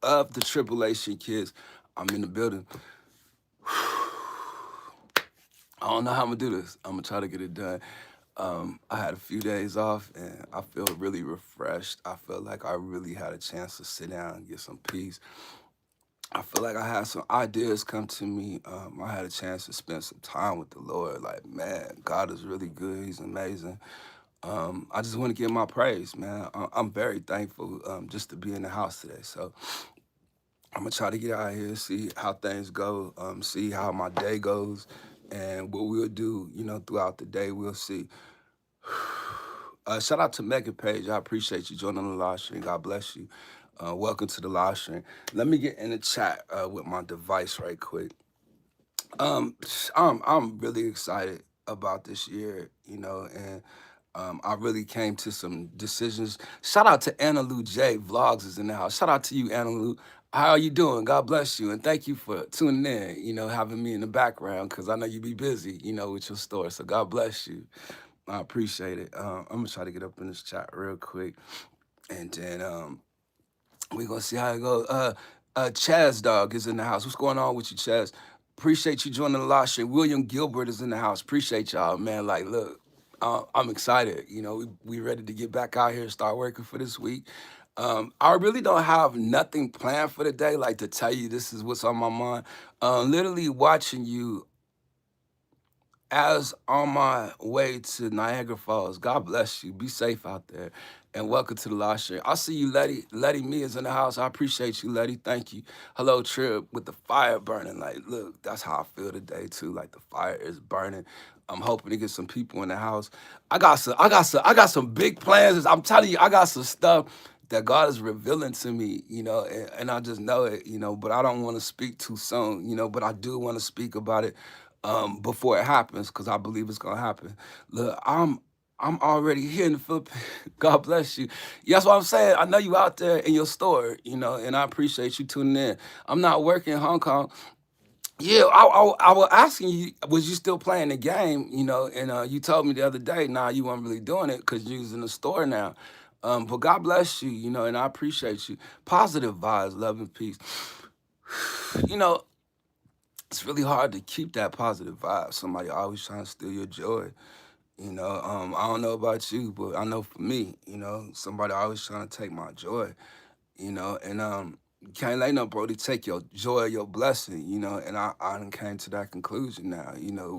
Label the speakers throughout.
Speaker 1: of the Tribulation Kids. I'm in the building. I don't know how I'm gonna do this. I'm gonna try to get it done. I had a few days off and I feel really refreshed. I feel like I really had a chance to sit down and get some peace. I feel like I had some ideas come to me. I had a chance to spend some time with the Lord. Like, man, God is really good. He's amazing. I just want to give my praise, man. I'm very thankful just to be in the house today. So I'm gonna try to get out here, see how things go, see how my day goes, and what we'll do, throughout the day. We'll see. Shout out to Megan Page. I appreciate you joining the live stream. God bless you. Welcome to the live stream. Let me get in the chat with my device right quick. Um, I'm really excited about this year, and I really came to some decisions. Shout out to Anna Lou J. Vlogs is in the house. Shout out to you, Anna Lou. How are you doing? God bless you, and thank you for tuning in. Having me in the background because I know you be busy, with your store. So God bless you. I appreciate it. I'm gonna try to get up in this chat real quick, and then we gonna see how it goes. Chaz Dog is in the house. What's going on with you, Chaz? Appreciate you joining the live stream. William Gilbert is in the house. Appreciate y'all, man. Like, look, I'm excited. We ready to get back out here and start working for this week. I really don't have nothing planned for the day, like to tell you this is what's on my mind. Literally watching you as on my way to Niagara Falls. God bless you. Be safe out there. And welcome to the live stream. I see you, Letty. Letty Me is in the house. I appreciate you, Letty. Thank you. Hello, Trip, with the fire burning. Like, look, that's how I feel today, too. Like the fire is burning. I'm hoping to get some people in the house. I got some big plans. I'm telling you, I got some stuff that God is revealing to me, and I just know it, but I don't want to speak too soon, but I do want to speak about it before it happens, because I believe it's gonna happen. Look, I'm already here in the Philippines. God bless you. Yeah, that's what I'm saying. I know you out there in your store, and I appreciate you tuning in. I'm not working in Hong Kong. Yeah, I was asking you, was you still playing the game, and you told me the other day, nah, you weren't really doing it because you was in the store now. But God bless you, and I appreciate you. Positive vibes, love and peace. You know, it's really hard to keep that positive vibe. Somebody always trying to steal your joy. I don't know about you, but I know for me, somebody always trying to take my joy, and you can't let no Brody take your joy, your blessing, and I done came to that conclusion now,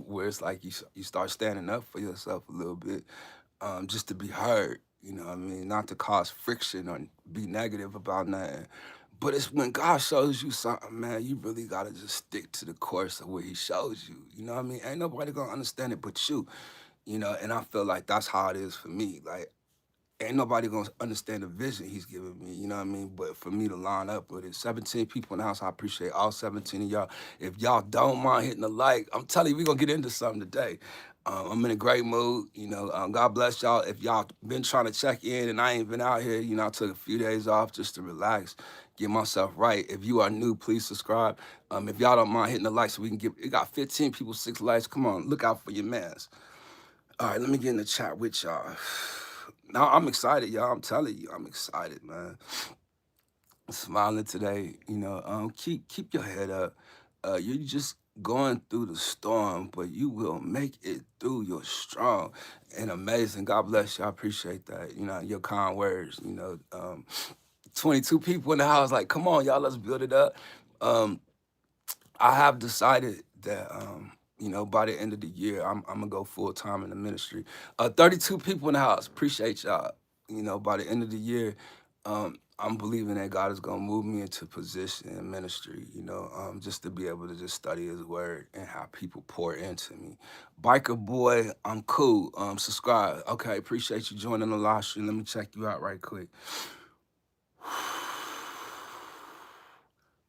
Speaker 1: where it's like you start standing up for yourself a little bit, just to be heard, what I mean, not to cause friction or be negative about nothing. But it's when God shows you something, man, you really gotta just stick to the course of what He shows you. You know what I mean? Ain't nobody gonna understand it but you. And I feel like that's how it is for me. Like, ain't nobody gonna understand the vision He's giving me, you know what I mean? But for me to line up with it, 17 people in the house, I appreciate all 17 of y'all. If y'all don't mind hitting the like, I'm telling you, we're gonna get into something today. I'm in a great mood, God bless y'all. If y'all been trying to check in and I ain't been out here, I took a few days off just to relax, get myself right. If you are new, please subscribe. If y'all don't mind hitting the like so we can get, it got 15 people, 6 likes. Come on, look out for your mans. All right, let me get in the chat with y'all. Now I'm excited, y'all. I'm telling you, I'm excited, man. Smiling today, keep your head up. You're just going through the storm, but you will make it through. You're strong and amazing. God bless you. I appreciate that. Your kind words. 22 people in the house. Like, come on, y'all. Let's build it up. Um, I have decided that by the end of the year, I'm gonna go full time in the ministry. 32 people in the house. Appreciate y'all. By the end of the year, I'm believing that God is gonna move me into position in ministry. Just to be able to just study His Word and have people pour into me. Biker boy, I'm cool. Subscribe. Okay, appreciate you joining the live stream. Let me check you out right quick.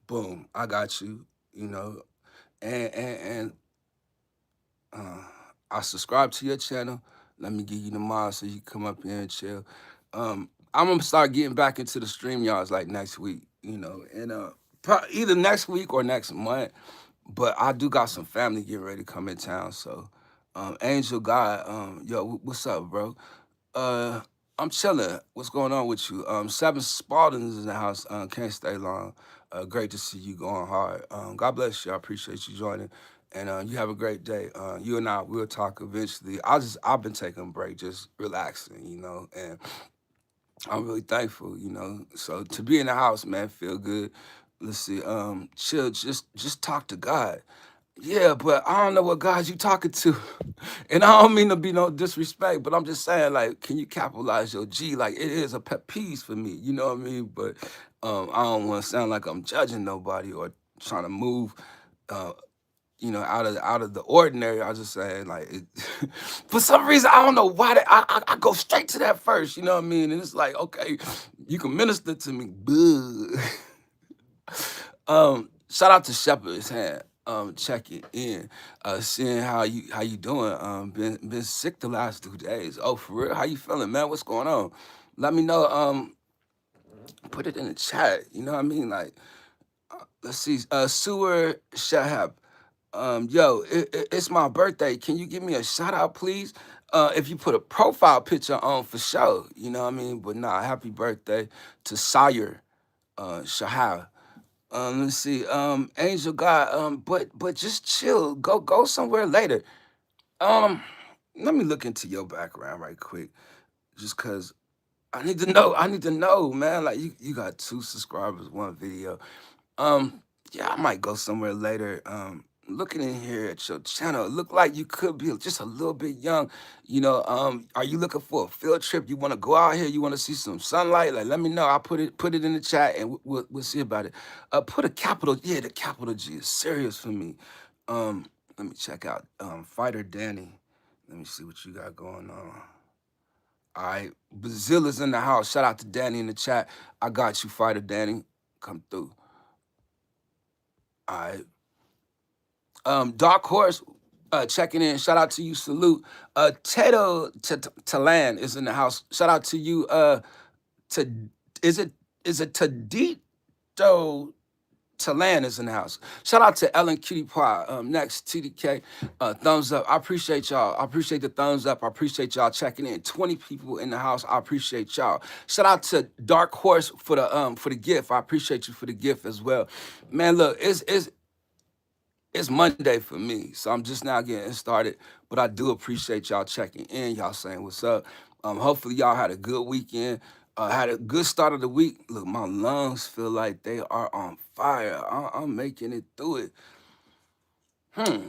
Speaker 1: Boom, I got you. And uh, I subscribe to your channel. Let me give you the mod so you can come up here and chill. I'm gonna start getting back into the stream yards like next week, and either next week or next month. But I do got some family getting ready to come in town. So, Angel God, yo, what's up, bro? Uh, I'm chilling. What's going on with you? Seven Spaldings in the house. Can't stay long. Great to see you going hard. God bless you. I appreciate you joining. And you have a great day. You and I will talk eventually. I've been taking a break, just relaxing, and I'm really thankful, So to be in the house, man, feel good. Let's see. Chill, just talk to God. Yeah, but I don't know what God you talking to. And I don't mean to be no disrespect, but I'm just saying, like, can you capitalize your G? Like, it is a pet peeve for me, you know what I mean? But I don't want to sound like I'm judging nobody or trying to move, uh, out of the ordinary. I just saying, like, for some reason, I don't know why I go straight to that first, you know what I mean? And it's like, okay, you can minister to me, but shout out to Shepherd's Hand. Checking in, seeing how you doing. Been sick the last 2 days. Oh, for real? How you feeling, man? What's going on? Let me know. Put it in the chat. You know what I mean? Like, let's see. Sewer Shahab. Yo, it's my birthday. Can you give me a shout out, please? If you put a profile picture on, for sure. You know what I mean? But nah, happy birthday to Sire Shahab. Let's see. Angel God. But just chill. Go somewhere later. Um, Let me look into your background right quick, just cause I need to know. I need to know, man. Like you got 2 subscribers, 1 video. Yeah, I might go somewhere later. Looking in here at your channel, it look like you could be just a little bit young. Are you looking for a field trip? You want to go out here? You want to see some sunlight? Like, let me know. I'll put it in the chat, and we'll see about it. Put a capital. Yeah, the capital G is serious for me. Let me check out Fighter Danny. Let me see what you got going on. All right, Bazilla's in the house. Shout out to Danny in the chat. I got you, Fighter Danny. Come through. All right. Dark Horse checking in. Shout out to you. Salute. Tato Talan is in the house. Shout out to you. To is it Tadito Talan is in the house. Shout out to Ellen Cutie Pie. Next, TDK. Thumbs up. I appreciate y'all. I appreciate the thumbs up. I appreciate y'all checking in. 20 people in the house. I appreciate y'all. Shout out to Dark Horse for the gift. I appreciate you for the gift as well. Man, look, it's Monday for me, so I'm just now getting started. But I do appreciate y'all checking in, y'all saying what's up. Hopefully y'all had a good weekend, had a good start of the week. Look, my lungs feel like they are on fire. I'm making it through it. Hmm.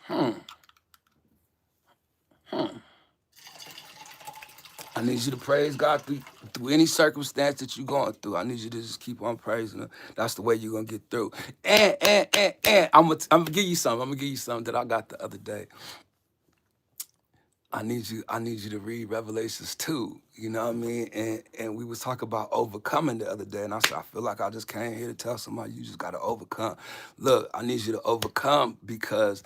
Speaker 1: Hmm. Hmm. I need you to praise God through any circumstance that you're going through. I need you to just keep on praising Him. That's the way you're gonna get through. And I'm gonna give you something. I'm gonna give you something that I got the other day. I need you to read Revelations 2, you know what I mean? And we was talking about overcoming the other day, and I said, I feel like I just came here to tell somebody you just gotta overcome. Look, I need you to overcome because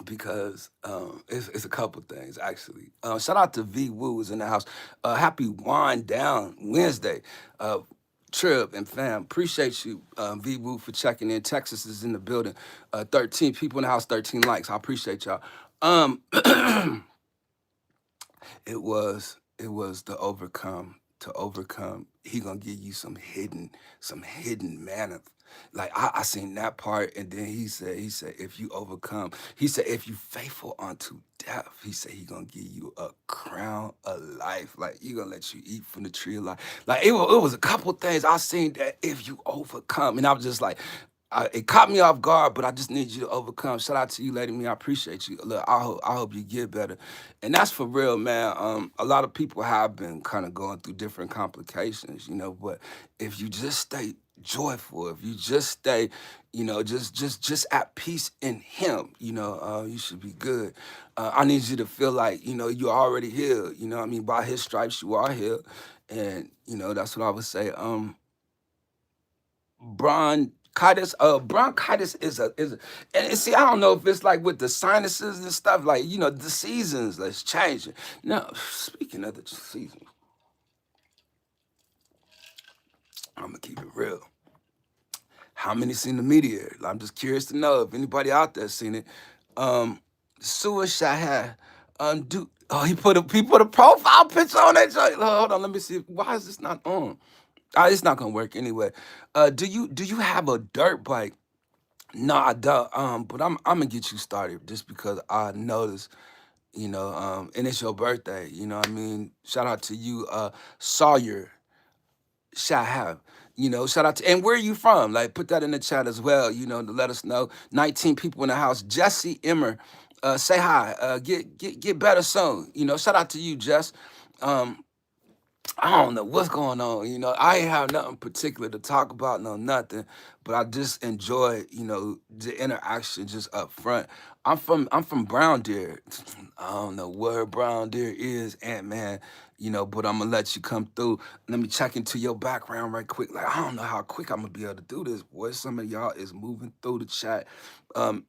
Speaker 1: it's a couple things actually. Shout out to V Woo is in the house. Happy Wind Down Wednesday. Trip and fam, appreciate you, V Woo, for checking in. Texas is in the building. 13 people in the house, 13 likes. I appreciate y'all. Um, it was the overcome. To overcome, he gonna give you some hidden manna. Like I seen that part, and then he said, if you overcome, he said, if you faithful unto death, he said he gonna give you a crown of life. Like he gonna let you eat from the tree of life. Like it was a couple things I seen that if you overcome, and I was just like, it caught me off guard, but I just need you to overcome. Shout out to you, Lady Me. I appreciate you. Look, I hope you get better. And that's for real, man. A lot of people have been kind of going through different complications, but if you just stay joyful, if you just stay, just at peace in Him, you should be good. I need you to feel like, you're already healed. You know what I mean? By His stripes, you are healed. And, that's what I would say. Bronchitis is and see, I don't know if it's like with the sinuses and stuff, like the seasons that's changing. Now, speaking of the seasons, I'm gonna keep it real. How many seen the meteor? I'm just curious to know if anybody out there seen it. Suicide. Oh, he put a profile picture on that joint. Hold on, let me see. Why is this not on? It's not gonna work anyway. Do you have a dirt bike? No, I don't. But I'm gonna get you started just because I noticed, and it's your birthday. You know what I mean? Shout out to you, Sawyer. Shall have. Shout out to, and where are you from? Like, put that in the chat as well, to let us know. 19 people in the house. Jesse Emmer, say hi. Get better soon. Shout out to you, Jess. Um, I don't know what's going on. I ain't have nothing particular to talk about, no nothing, but I just enjoy, the interaction just up front. I'm from Brown Deer. I don't know where Brown Deer is, Ant Man, but I'm gonna let you come through. Let me check into your background right quick. Like, I don't know how quick I'm gonna be able to do this, boy. Some of y'all is moving through the chat. Um,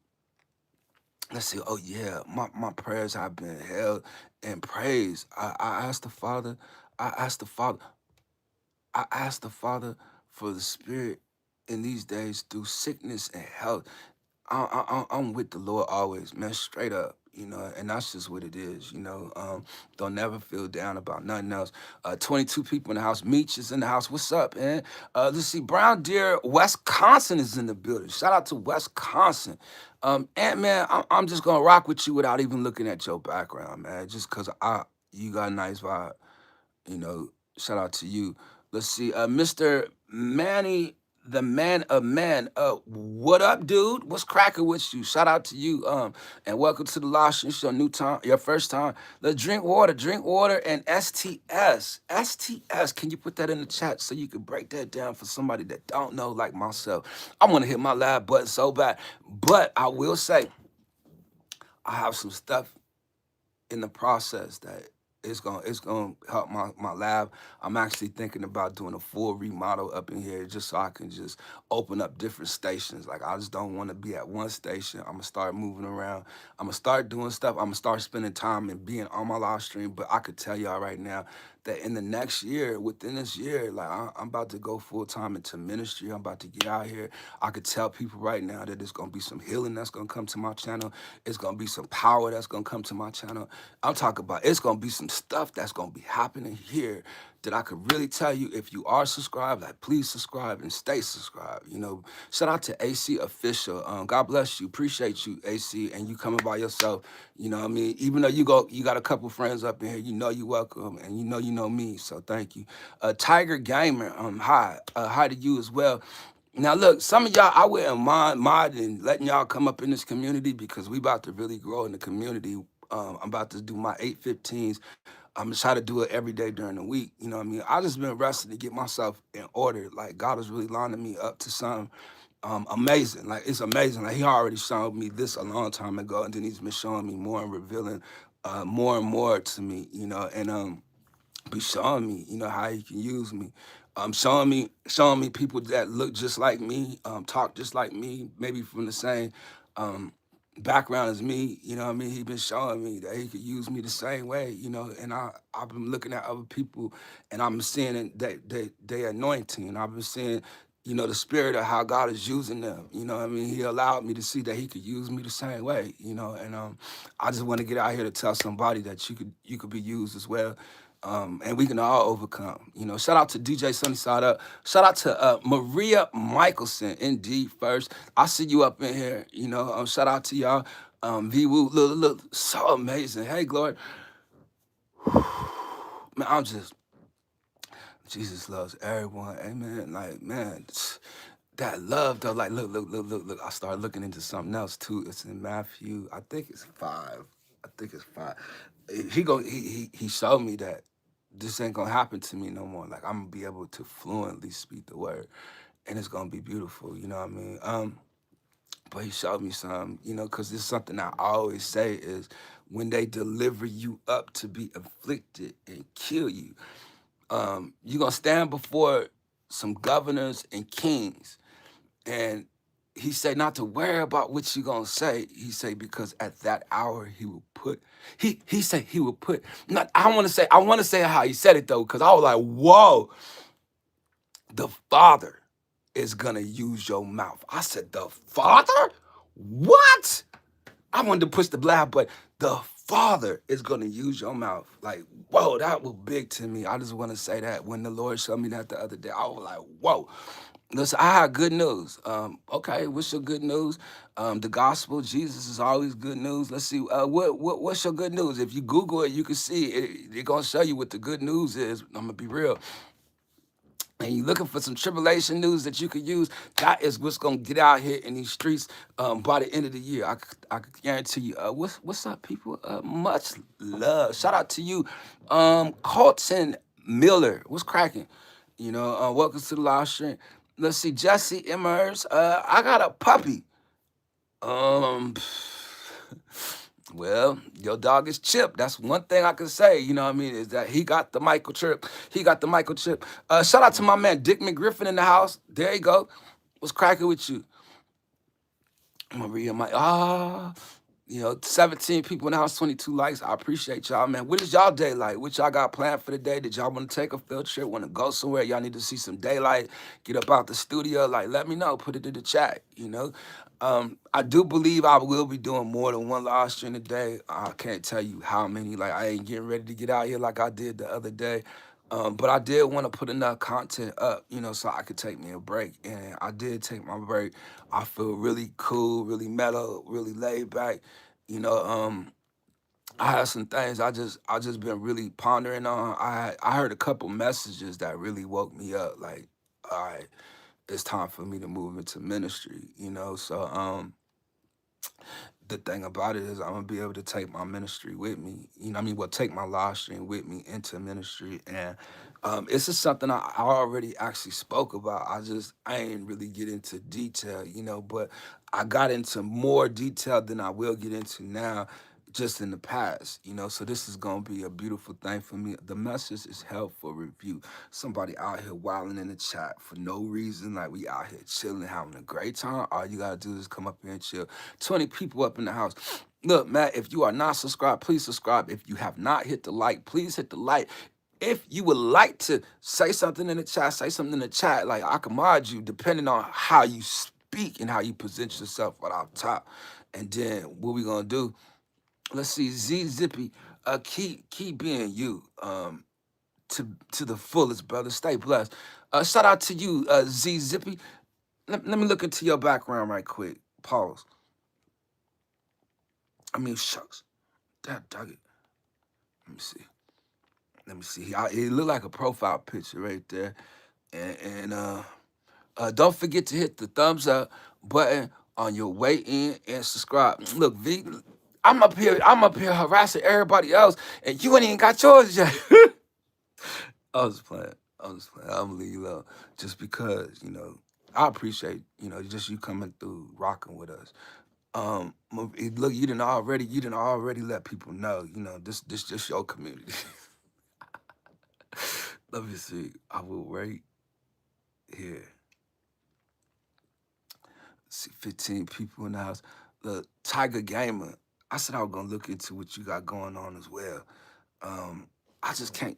Speaker 1: let's see. Oh yeah, my prayers have been held in praise. I asked the Father. I asked the Father. I ask the Father for the Spirit in these days through sickness and health. I'm with the Lord always, man, straight up, and that's just what it is, Don't never feel down about nothing else. 22 people in the house. Meech is in the house. What's up, man? Let's see. Brown Deer, Wisconsin is in the building. Shout out to Wisconsin. And man, I'm just gonna rock with you without even looking at your background, man, just cause you got a nice vibe you know, shout out to you. Let's see, Mr. Manny, the man of man. What up, dude? What's cracking with you? Shout out to you. And welcome to the Lost. It's your new time, your first time. Let's drink water, and STS. STS. Can you put that in the chat so you can break that down for somebody that don't know, like myself? I want to hit my live button so bad, but I will say I have some stuff in the process that it's gonna help my lab. I'm actually thinking about doing a full remodel up in here just so I can just open up different stations. Like I just don't want to be at one station. I'm gonna start moving around. I'm gonna start doing stuff. I'm gonna start spending time and being on my live stream. But I could tell y'all right now that in the next year, within this year, like I'm about to go full time into ministry. I'm about to get out here. I could tell people right now that there's gonna be some healing that's gonna come to my channel. It's gonna be some power that's gonna come to my channel. I'm talking about it's gonna be some stuff that's gonna be happening here that I could really tell you if you are subscribed, like please subscribe and stay subscribed. Shout out to AC Official. God bless you. Appreciate you, AC, and you coming by yourself. You know what I mean? Even though you got a couple friends up in here, you welcome, and you know me. So thank you. Tiger Gamer, hi. Hi to you as well. Now look, some of y'all, I wouldn't mind modding, letting y'all come up in this community because we about to really grow in the community. I'm about to do my 8:15s. I'm gonna try to do it every day during the week. You know what I mean? I just been wrestling to get myself in order. Like God is really lining me up to something amazing. Like it's amazing. Like He already showed me this a long time ago, and then He's been showing me more and revealing more and more to me. And be showing me, how He can use me. Showing me people that look just like me, talk just like me, maybe from the same um, background as me. You know what I mean? He been showing me that He could use me the same way. And I've been looking at other people, and I'm seeing they anointing, and I've been seeing. The spirit of how God is using them. You know what I mean? He allowed me to see that He could use me the same way, and I just want to get out here to tell somebody that you could be used as well, and we can all overcome. Shout out to DJ Sunnyside Up. Shout out to Maria Michelson, indeed first. I see you up in here. Shout out to y'all. V Woo, look, so amazing. Hey, Glory, man, Jesus loves everyone. Amen. Like, man, that love though. Like, look. I started looking into something else too. It's in Matthew. I think it's 5. I think it's 5. He showed me that this ain't gonna happen to me no more. Like I'm gonna be able to fluently speak the word, and it's gonna be beautiful. You know what I mean? But He showed me some. Because it's something I always say is when they deliver you up to be afflicted and kill you, you're gonna stand before some governors and kings, and He said not to worry about what you gonna say. He said because at that hour He will put. He said He will put. Not I want to say how He said it though, because I was like, whoa, the Father is gonna use your mouth. I said, the Father? What? I wanted to push the blab, but the Father is going to use your mouth. Like, whoa, that was big to me. I just want to say that when the Lord showed me that the other day, I was like, whoa. Listen, I had good news. Okay, what's your good news? The gospel, Jesus is always good news. Let's see, what's your good news? If you Google it, you can see it. It's gonna show you what the good news is. I'm gonna be real. And you're looking for some tribulation news that you could use, that is what's gonna get out here in these streets by the end of the year. I could guarantee you. What's up, people? Much love. Shout out to you, Colton Miller. What's cracking? Welcome to the live stream. Let's see, Jesse Emmers. I got a puppy. Um, well, your dog is Chip. That's one thing I can say. You know what I mean? Is that he got the microchip. He got the microchip. Shout out to my man Dick McGriffin in the house. There you go. What's cracking with you? I'm gonna read my 17 people in the house, 22 likes. I appreciate y'all, man. What is y'all day like? What y'all got planned for the day? Did y'all want to take a field trip? Want to go somewhere? Y'all need to see some daylight? Get up out the studio? Like, let me know. Put it in the chat. I do believe I will be doing more than one live stream a day. I can't tell you how many. Like, I ain't getting ready to get out here like I did the other day. But I did want to put enough content up, so I could take me a break. And I did take my break. I feel really cool, really mellow, really laid back. I had some things I just been really pondering on. I heard a couple messages that really woke me up. Like, all right, it's time for me to move into ministry. So the thing about it is I'm gonna be able to take my ministry with me. Take my live stream with me into ministry. And it's just something I already actually spoke about. I ain't really get into detail, but I got into more detail than I will get into now just in the past, so this is gonna be a beautiful thing for me. The message is held for review. Somebody out here wilding in the chat for no reason, like we out here chilling, having a great time. All you gotta do is come up here and chill. 20 people up in the house. Look, Matt, if you are not subscribed, please subscribe. If you have not hit the like, please hit the like. If you would like to say something in the chat, say something in the chat. Like, I can mod you depending on how you speak and how you present yourself right off top. And then what we gonna do? Let's see, Z Zippy, keep being you, to the fullest, brother. Stay blessed. Shout out to you, Z Zippy. Let me look into your background right quick. Pause. Shucks. That dug it. Let me see. It looked like a profile picture right there. And don't forget to hit the thumbs up button on your way in and subscribe. Look, V, I'm up here harassing everybody else, and you ain't even got yours yet. I was playing. I'm gonna leave you alone just because, I appreciate, just you coming through, rocking with us. Look, you didn't already let people know, this just your community. Let me see. I will wait here. See, 15 people in the house. The Tiger Gamer. I said I was gonna look into what you got going on as well. I can't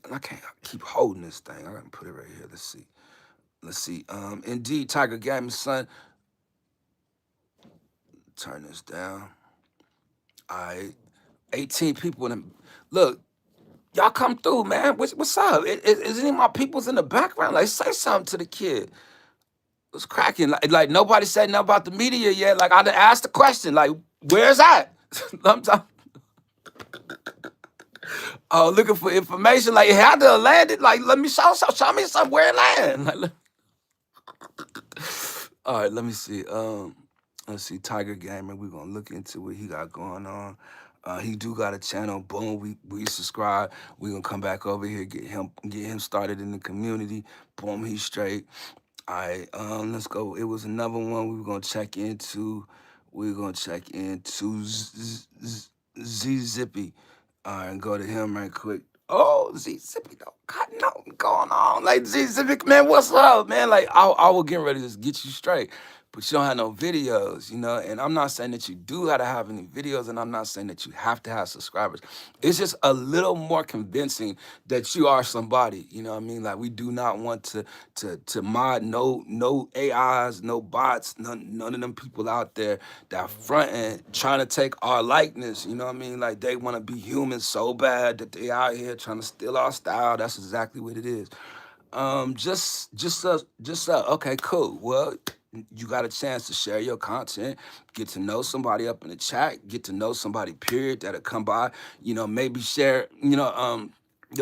Speaker 1: keep holding this thing. I gotta put it right here. Let's see. Indeed, Tiger Gamer, son. Turn this down. All right. 18 people in the look. Y'all come through, man. What's up? Is any of my peoples in the background? Like, say something to the kid. What's cracking? Like nobody said nothing about the media yet. Like, I done asked the question. Like, where's that? Oh, looking for information. Like, it had to have landed. Like, let me show me somewhere it land. Like, all right, let me see. Let's see, Tiger Gamer. We're gonna look into what he got going on. He do got a channel. Boom, we subscribe. We're gonna come back over here, get him started in the community. Boom, he's straight. All right, let's go. It was another one we were gonna check into. Z Zippy. All right, and go to him right quick. Oh, Z Zippy, got nothing going on. Like, Z Zippy, man, what's up, man? Like, I was getting ready to just get you straight. but you don't have no videos, you know. And I'm not saying that you do have to have any videos, and I'm not saying that you have to have subscribers. It's just a little more convincing that you are somebody, you know what I mean? Like, we do not want to mod no AIs, no bots, none of them people out there that fronting trying to take our likeness, you know what I mean? Like, they want to be human so bad that they out here trying to steal our style. That's exactly what it is. Okay, cool. Well, you got a chance to share your content, get to know somebody up in the chat, get to know somebody, period, that'll come by, you know, maybe share, your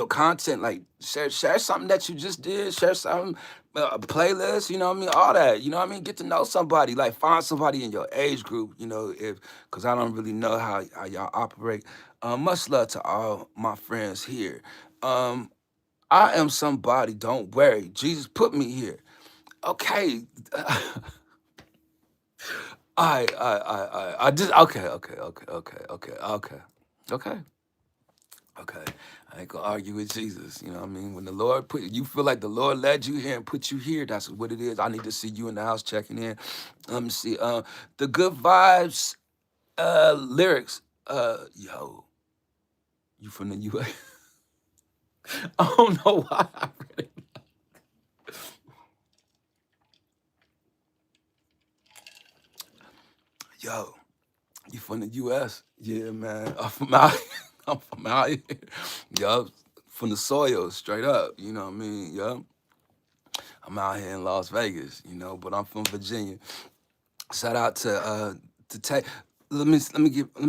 Speaker 1: content, like share something that you just did, share something, a playlist, you know what I mean, all that, you know what I mean, get to know somebody, like find somebody in your age group, you know, if, because I don't really know how y'all operate. Much love to all my friends here. Um, I am somebody, don't worry. Jesus put me here. Okay. I just okay. Okay. I ain't gonna argue with Jesus. You know what I mean? When the Lord put you feel like the Lord led you here and put you here, that's what it is. I need to see you in the house checking in. Let me see. The good vibes, lyrics. Yo, you from the US? I don't know why I read it. Yo. You from the US? Yeah, man. I'm from out I'm from out here. Yup. From the soil, straight up. You know what I mean? Yup. I'm out here in Las Vegas, you know, but I'm from Virginia. Shout out to Tay. Let me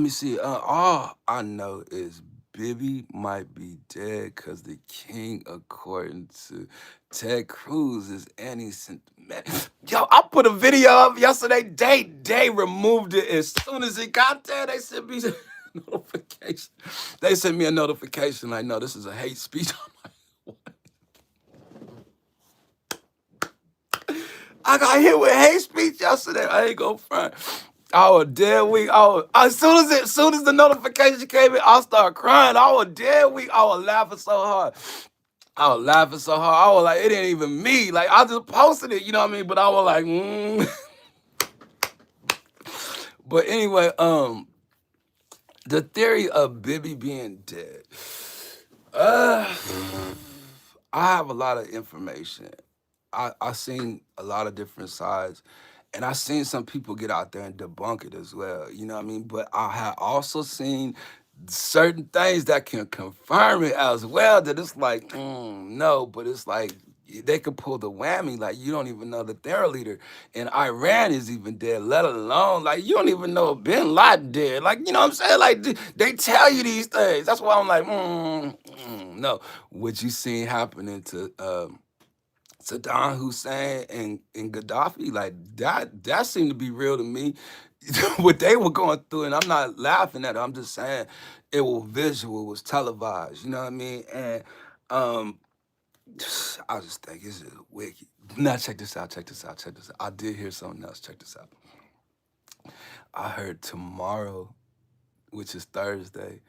Speaker 1: see. All I know is Bibby might be dead because the king, according to Ted Cruz, is anti-Semitic. Yo, I put a video up yesterday. They removed it as soon as it got there. They sent me a notification. They sent me a notification like, no, this is a hate speech. I got hit with hate speech yesterday. I ain't gonna front. I was dead weak. As soon as the notification came in, I started crying. I was dead weak. I was laughing so hard. I was laughing so hard. I was like, it ain't even me. Like, I just posted it, you know what I mean? But I was like, But anyway, the theory of Bibby being dead. Uh, I have a lot of information. I seen a lot of different sides, and I seen some people get out there and debunk it as well. You know what I mean? But I have also seen certain things that can confirm it as well. That it's like, no, but it's like they could pull the whammy. Like, you don't even know that their leader in Iran is even dead, let alone like you don't even know if Bin Laden dead. Like, you know what I'm saying? Like, they tell you these things. That's why I'm like, no. What you seen happening to Saddam Hussein and Gaddafi, like that seemed to be real to me. What they were going through, and I'm not laughing at it. I'm just saying it was visual, it was televised. You know what I mean? And um, I just think it's just wicked. Now check this out. Check this out. Check this out. I did hear something else. Check this out. I heard tomorrow, which is Thursday,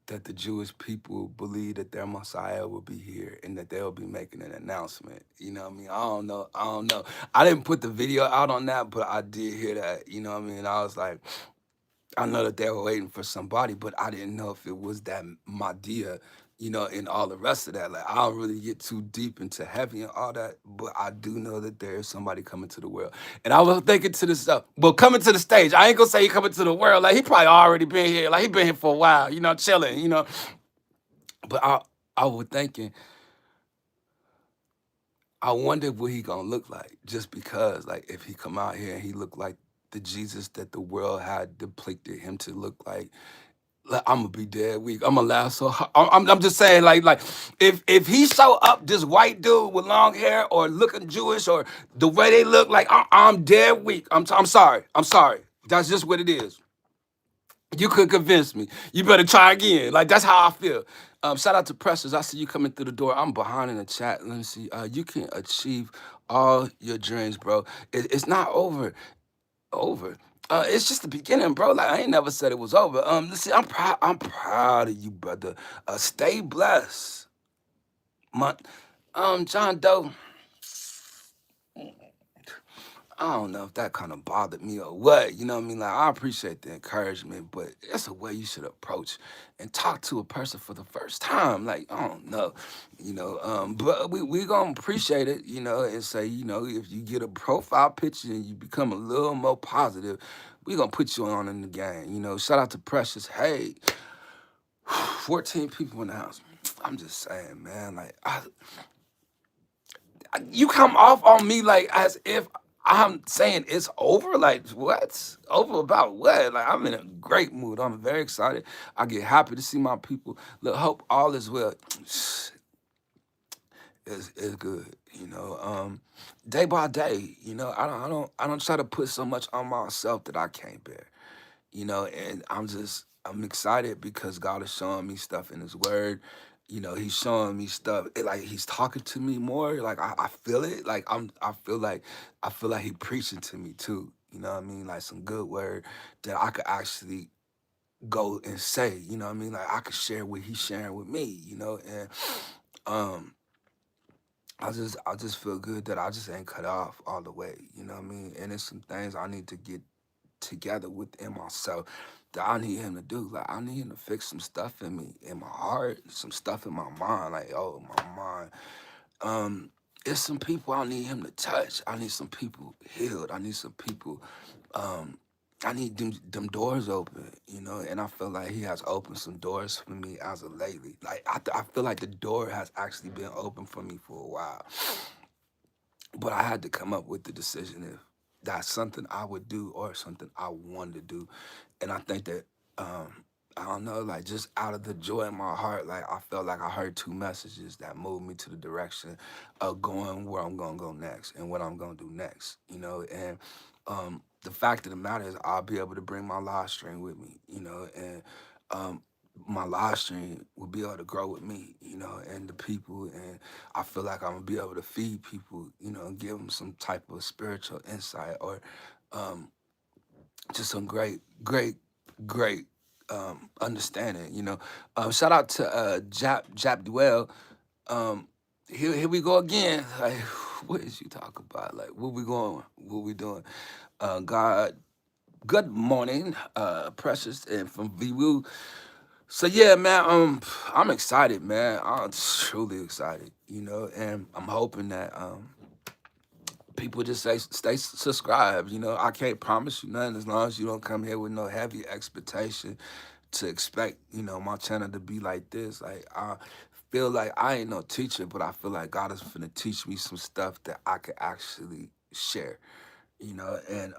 Speaker 1: that the Jewish people believe that their Messiah will be here and that they'll be making an announcement. You know what I mean? I don't know. I don't know. I didn't put the video out on that, but I did hear that. You know what I mean? I was like, I know that they were waiting for somebody, but I didn't know if it was that Mahdia, you know, and all the rest of that. Like, I don't really get too deep into heavy and all that, but I do know that there is somebody coming to the world. And I was thinking to this stuff, well, coming to the stage. I ain't gonna say he coming to the world. Like, he probably already been here. Like, he been here for a while, you know, chilling, you know. But I was thinking, I wonder what he gonna look like, just because, like, if he come out here and he look like the Jesus that the world had depicted him to look like, I'm gonna be dead weak. I'm gonna laugh so hard. I'm just saying, like, if he show up, this white dude with long hair or looking Jewish or the way they look, like, I'm dead weak. I'm sorry. I'm sorry. That's just what it is. You could convince me. You better try again. Like, that's how I feel. Shout out to Precious. I see you coming through the door. I'm behind in the chat. Let me see. You can achieve all your dreams, bro. It's not over. It's just the beginning, bro. Like, I ain't never said it was over. Listen, I'm proud of you, brother. Stay blessed. My John Doe. I don't know if that kind of bothered me or what. You know what I mean? Like, I appreciate the encouragement, but it's a way you should approach and talk to a person for the first time. Like, I don't know, but we gonna appreciate it, and say, if you get a profile picture and you become a little more positive, we gonna put you on in the game. Shout out to Precious. Hey, 14 people in the house. I'm just saying, man. Like, you come off on me like as if I'm saying it's over. Like, what? Over about what? Like, I'm in a great mood. I'm very excited. I get happy to see my people. Look, hope all is well. It's good. Day by day. I don't try to put so much on myself that I can't bear. And I'm excited because God is showing me stuff in His Word. He's showing me stuff, like He's talking to me more. Like I feel it. Like I feel like He preaching to me too. You know what I mean? Like some good word that I could actually go and say. You know what I mean? Like I could share what He's sharing with me. And um. I just feel good that I just ain't cut off all the way, you know what I mean? And it's some things I need to get together within myself that I need him to do. Like I need him to fix some stuff in me, in my heart, some stuff in my mind. Like, oh, my mind. It's some people I need him to touch. I need some people healed. I need some people. Um, I need them doors open, and I feel like he has opened some doors for me as of lately. Like I feel like the door has actually been open for me for a while, but I had to come up with the decision if that's something I would do or something I wanted to do. And I think that I don't know, like just out of the joy in my heart, like I felt like I heard two messages that moved me to the direction of going where I'm gonna go next and what I'm gonna do next, and the fact of the matter is I'll be able to bring my live stream with me, and um my live stream will be able to grow with me, and the people, and I feel like I'm gonna be able to feed people, and give them some type of spiritual insight or um, just some great understanding. Shout out to Jap Duell. Um, here we go again. Like, what is you talking about? Like, where we going? What we doing? God, good morning, Precious, and from VWoo. So yeah, man, I'm excited, man. I'm truly excited, and I'm hoping that people just stay subscribed. I can't promise you nothing as long as you don't come here with no heavy expectation to expect, my channel to be like this. Like I feel like I ain't no teacher, but I feel like God is finna teach me some stuff that I could actually share, and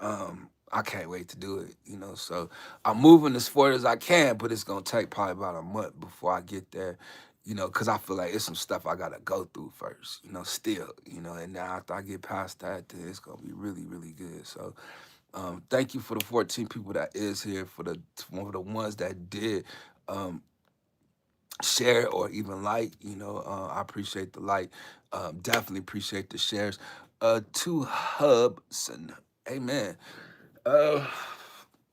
Speaker 1: I can't wait to do it, So I'm moving as forward as I can, but it's gonna take probably about a month before I get there, because I feel like it's some stuff I gotta go through first, still, and now after I get past that, then it's gonna be really, really good. So thank you for the 14 people that is here, for the ones that did share or even like, I appreciate the like, definitely appreciate the shares. To Hubson, amen. Uh,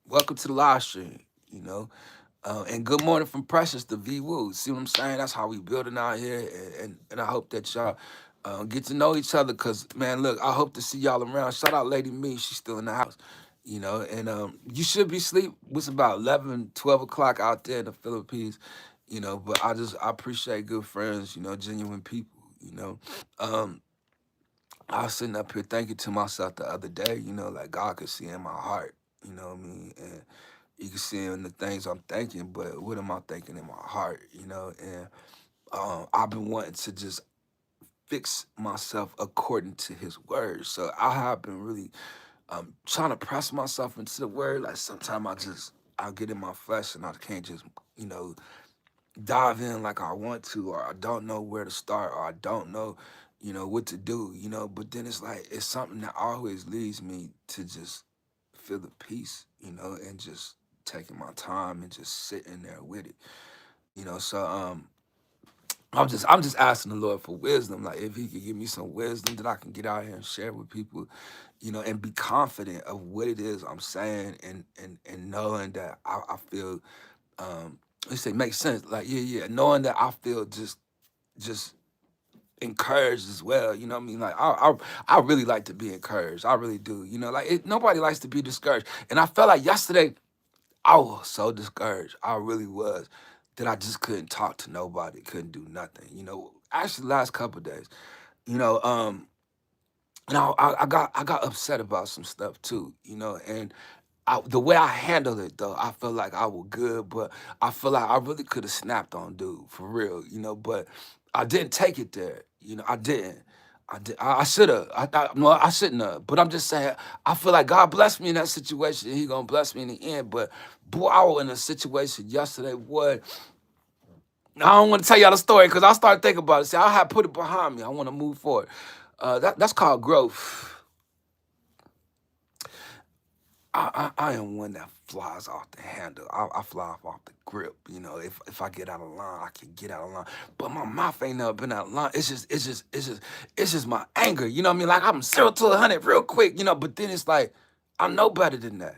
Speaker 1: welcome to the live stream, and good morning from Precious to V Woo. See what I'm saying? That's how we building out here, and I hope that y'all get to know each other. Cause man, look, I hope to see y'all around. Shout out Lady Me, she's still in the house, and you should be asleep. It's about 11, 12 o'clock out there in the Philippines, But I appreciate good friends, genuine people, Um, I was sitting up here thinking to myself the other day, like God could see in my heart, you know what I mean? And you can see in the things I'm thinking, but what am I thinking in my heart, And I've been wanting to just fix myself according to His word. So I have been really trying to press myself into the word. Like sometimes I'll get in my flesh and I can't just, you know, dive in like I want to, or I don't know where to start, or I don't know, what to do, But then it's like it's something that always leads me to just feel the peace, and just taking my time and just sitting there with it, So I'm just asking the Lord for wisdom, like if He could give me some wisdom that I can get out here and share with people, and be confident of what it is I'm saying, and knowing that I feel let's say makes sense. Like, yeah, knowing that I feel just encouraged as well. You know what I mean? Like I really like to be encouraged. I really do. You know, like nobody likes to be discouraged. And I felt like yesterday I was so discouraged. I really was. That I just couldn't talk to nobody, couldn't do nothing. You know, actually last couple of days. You know, and I got upset about some stuff too. You know, and the way I handled it though, I felt like I was good, but I feel like I really could have snapped on dude for real, you know. But I didn't take it there, you know. I didn't. I should have. No, I shouldn't have. But I'm just saying. I feel like God blessed me in that situation. And He gonna bless me in the end. But boy, I was in a situation yesterday. Boy, I don't want to tell y'all the story because I started thinking about it. See, I had put it behind me. I want to move forward. That's called growth. I am one that flies off the handle. I fly off the grip. You know, if I get out of line, I can get out of line. But my mouth ain't never been out of line. It's just my anger. You know what I mean? Like I'm 0 to 100 real quick. You know, but then it's like I know better than that.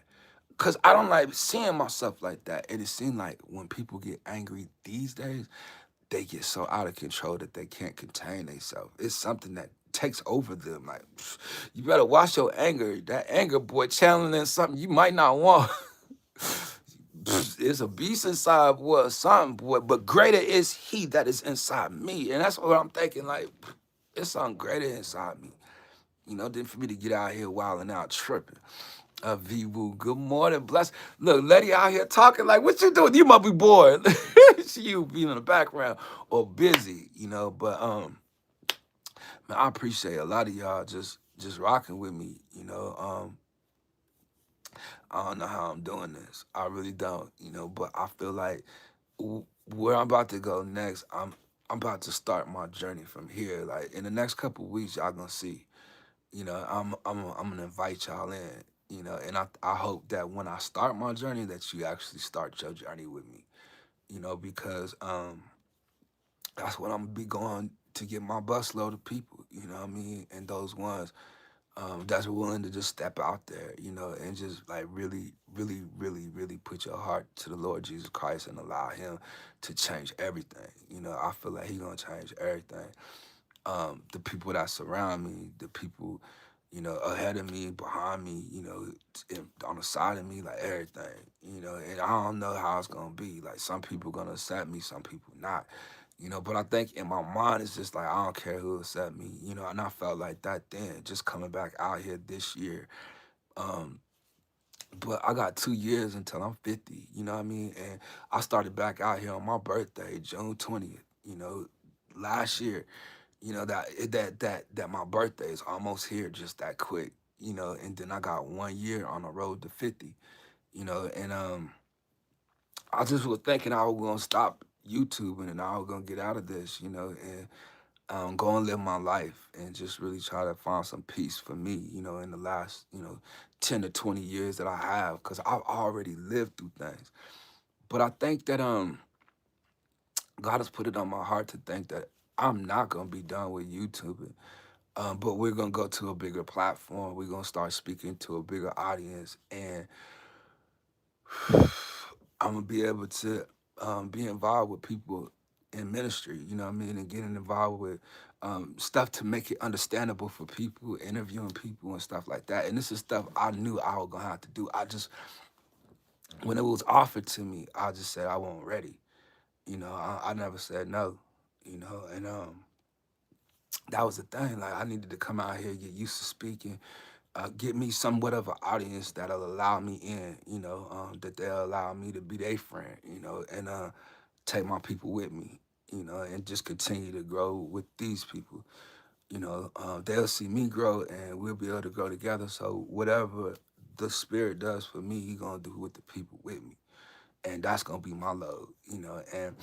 Speaker 1: Cause I don't like seeing myself like that. And it seems like when people get angry these days, they get so out of control that they can't contain themselves. It's something that takes over them. Like, you better watch your anger. That anger, boy, channeling something you might not want. It's a beast inside, boy, something, boy. But greater is He that is inside me, and that's what I'm thinking. Like, it's something greater inside me, you know, than for me to get out here wilding out, tripping. V Woo, good morning, bless. Look, Letty out here talking like, what you doing? You must be bored. See you being in the background or busy, you know. But man, I appreciate a lot of y'all just rocking with me, you know. I don't know how I'm doing this. I really don't, you know. But I feel like where I'm about to go next, I'm about to start my journey from here. Like in the next couple of weeks, y'all gonna see. You know, I'm gonna invite y'all in. You know, and I hope that when I start my journey, that you actually start your journey with me. You know, because that's what I'm gonna be going to get my busload of people. You know what I mean? And those ones that's willing to just step out there, you know, and just like really, really, really, really put your heart to the Lord Jesus Christ and allow Him to change everything. You know, I feel like He gonna change everything. The people that surround me, the people, you know, ahead of me, behind me, you know, on the side of me, like everything, you know, and I don't know how it's gonna be. Like some people gonna accept me, some people not, you know, but I think in my mind it's just like I don't care who accept me, you know, and I felt like that then, just coming back out here this year. Um, but I got 2 years until I'm 50, you know what I mean? And I started back out here on my birthday, June 20th, you know, last year, you know, that my birthday is almost here just that quick, you know, and then I got 1 year on the road to 50, you know, and I just was thinking I was gonna stop YouTubing and I was gonna get out of this, you know, and go and live my life and just really try to find some peace for me, you know, in the last, you know, 10 to 20 years that I have, because I've already lived through things. But I think that God has put it on my heart to think that I'm not gonna be done with YouTube. But we're gonna go to a bigger platform. We're gonna start speaking to a bigger audience, and I'm gonna be able to be involved with people in ministry. You know what I mean, and getting involved with stuff to make it understandable for people, interviewing people and stuff like that. And this is stuff I knew I was gonna have to do. I just when it was offered to me, I just said I wasn't ready. You know, I never said no. You know, and that was the thing. Like I needed to come out here, get used to speaking, get me somewhat of an audience that'll allow me in, you know, that they'll allow me to be their friend, you know, and take my people with me, you know, and just continue to grow with these people. You know, they'll see me grow and we'll be able to grow together. So whatever the Spirit does for me, He gonna do with the people with me. And that's gonna be my load, you know, and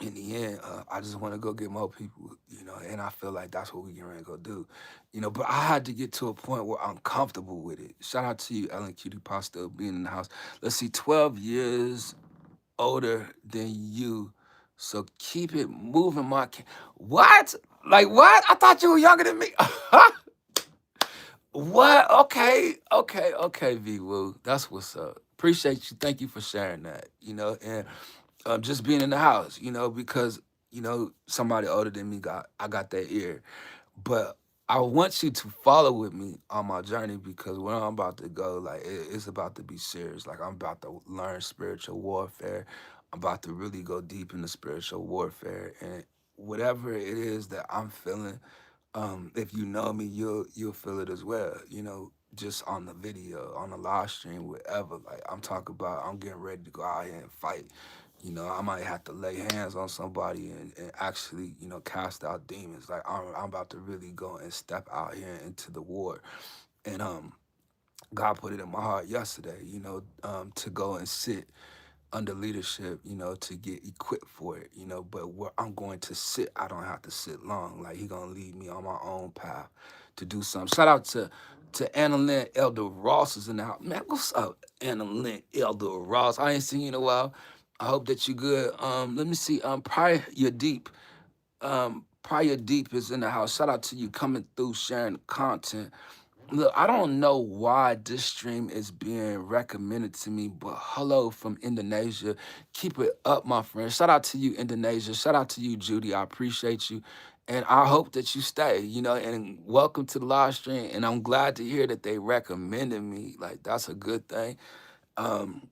Speaker 1: in the end, I just want to go get more people, you know, and I feel like that's what we can really go do, you know. But I had to get to a point where I'm comfortable with it. Shout out to you, Ellen Cutie Pasta, being in the house. Let's see, 12 years older than you, so keep it moving, my what? Like what? I thought you were younger than me. What? Okay, okay, okay, V Woo. That's what's up. Appreciate you. Thank you for sharing that. You know, and just being in the house. You know, because You know, somebody older than me I got that ear. But I want you to follow with me on my journey because where I'm about to go, like it's about to be serious. Like I'm about to learn spiritual warfare. I'm about to really go deep into spiritual warfare and whatever it is that I'm feeling. If you know me, you'll feel it as well. You know, just on the video, on the live stream, whatever. Like I'm talking about, I'm getting ready to go out here and fight. You know, I might have to lay hands on somebody and actually, you know, cast out demons. Like I'm about to really go and step out here into the war. And God put it in my heart yesterday, you know, to go and sit under leadership, you know, to get equipped for it, you know. But where I'm going to sit, I don't have to sit long. Like He gonna lead me on my own path to do something. Shout out to Anna Lynn Elder Ross is in the house. Man, what's up, Anna Lynn Elder Ross? I ain't seen you in a while. I hope that you good. Let me see. Prior Deep is in the house. Shout out to you coming through, sharing the content. Look, I don't know why this stream is being recommended to me, but hello from Indonesia. Keep it up, my friend. Shout out to you, Indonesia. Shout out to you, Judy. I appreciate you. And I hope that you stay, you know, and welcome to the live stream. And I'm glad to hear that they recommended me. Like, that's a good thing. Um,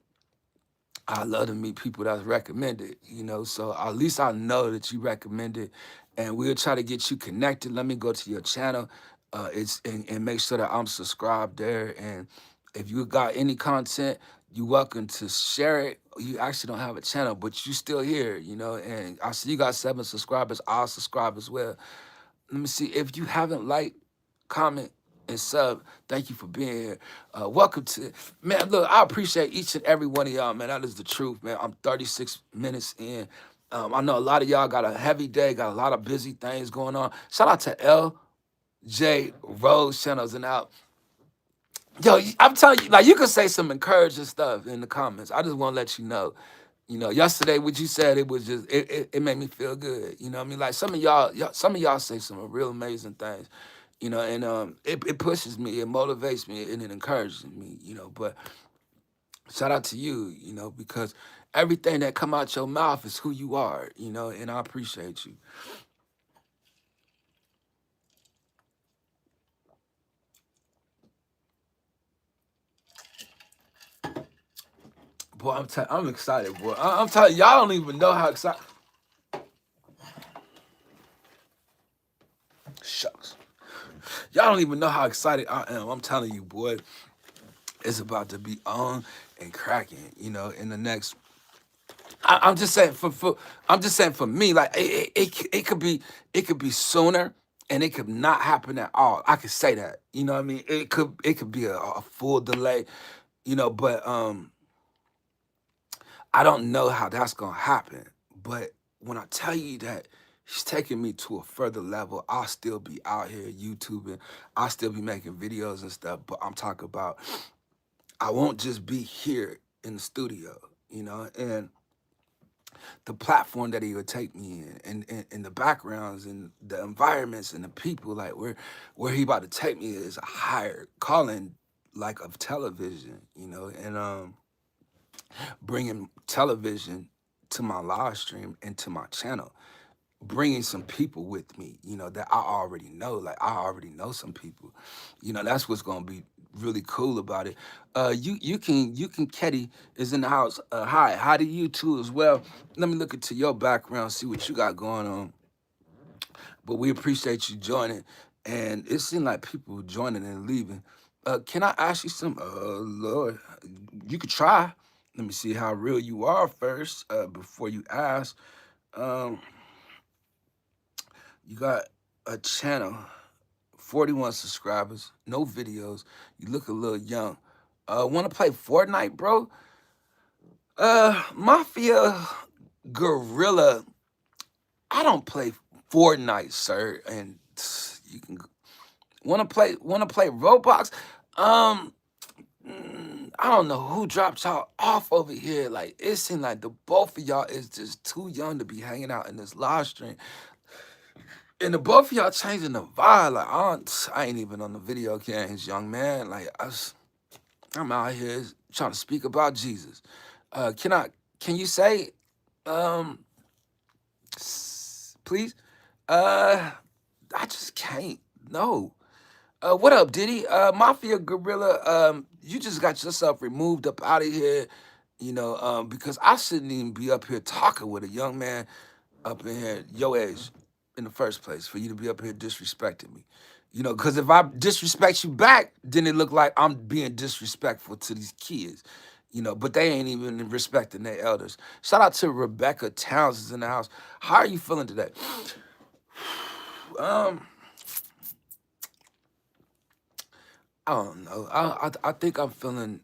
Speaker 1: I love to meet people that's recommended, you know. So at least I know that you recommended, and we'll try to get you connected. Let me go to your channel, and make sure that I'm subscribed there. And if you got any content, you're welcome to share it. You actually don't have a channel, but you still here, you know. And I see you got 7 subscribers. I'll subscribe as well. Let me see if you haven't liked, comment, and sub. Thank you for being here. Welcome to man. Look, I appreciate each and every one of y'all, man. That is the truth, man. I'm 36 minutes in. I know a lot of y'all got a heavy day, got a lot of busy things going on. Shout out to LJ Rose channels and out. Yo, I'm telling you, like you can say some encouraging stuff in the comments. I just want to let you know. You know, yesterday what you said, it was just it made me feel good. You know what I mean? Like some of y'all say some real amazing things, you know, and it pushes me, it motivates me, and it encourages me, you know. But shout out to you, you know, because everything that come out your mouth is who you are, you know, and I appreciate you. Boy, I'm excited, boy. I'm telling you, y'all don't even know how excited. Shucks. Y'all don't even know how excited I am. I'm telling you, boy, it's about to be on and cracking, you know, in the next I'm just saying I'm just saying for me, like it could be sooner and it could not happen at all. I could say that. You know what I mean? It could be a full delay, you know, but I don't know how that's gonna happen. But when I tell you that he's taking me to a further level, I'll still be out here YouTubing, I'll still be making videos and stuff, but I'm talking about I won't just be here in the studio, you know, and the platform that he would take me in and the backgrounds and the environments and the people like where he about to take me is a higher calling like of television, you know, and bringing television to my live stream and to my channel, bringing some people with me, you know, that I already know. Like I already know some people, you know. That's what's gonna be really cool about it. You can Ketty is in the house. Hi to you too as well. Let me look into your background, see what you got going on. But we appreciate you joining, and it seemed like people joining and leaving. Can I ask you some? Lord, you could try. Let me see how real you are first before you ask. Um, you got a channel, 41 subscribers, no videos. You look a little young. Want to play Fortnite, bro? Mafia Gorilla. I don't play Fortnite, sir. And you can want to play Roblox. Um, I don't know who dropped y'all off over here. Like it seemed like the both of y'all is just too young to be hanging out in this live stream. And the both of y'all changing the vibe. Like I ain't even on the video games, young man. Like I'm out here trying to speak about Jesus. Can you say um please. I just can't. No. What up, Diddy? Mafia Gorilla, you just got yourself removed up out of here, because I shouldn't even be up here talking with a young man up in here, your age, in the first place, for you to be up here disrespecting me. Because if I disrespect you back, then it look like I'm being disrespectful to these kids. But they ain't even respecting their elders. Shout out to Rebecca Towns is in the house. How are you feeling today? Um, I don't know. I think I'm feeling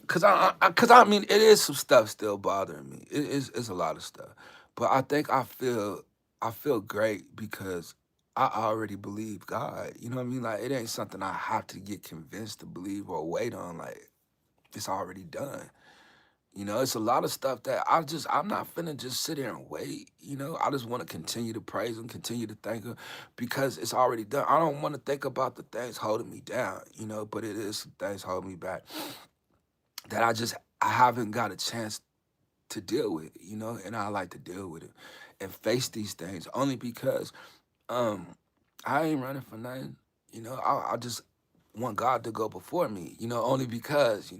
Speaker 1: cause I mean it is some stuff still bothering me. It's a lot of stuff, but I think I feel great because I already believe God. You know what I mean? Like it ain't something I have to get convinced to believe or wait on. Like it's already done. It's a lot of stuff that I'm not finna just sit here and wait. I just want to continue to praise him, continue to thank him because it's already done. I don't want to think about the things holding me down, but it is some things holding me back that I haven't got a chance to deal with, and I like to deal with it and face these things only because um I ain't running for nothing. I just want God to go before me, only because,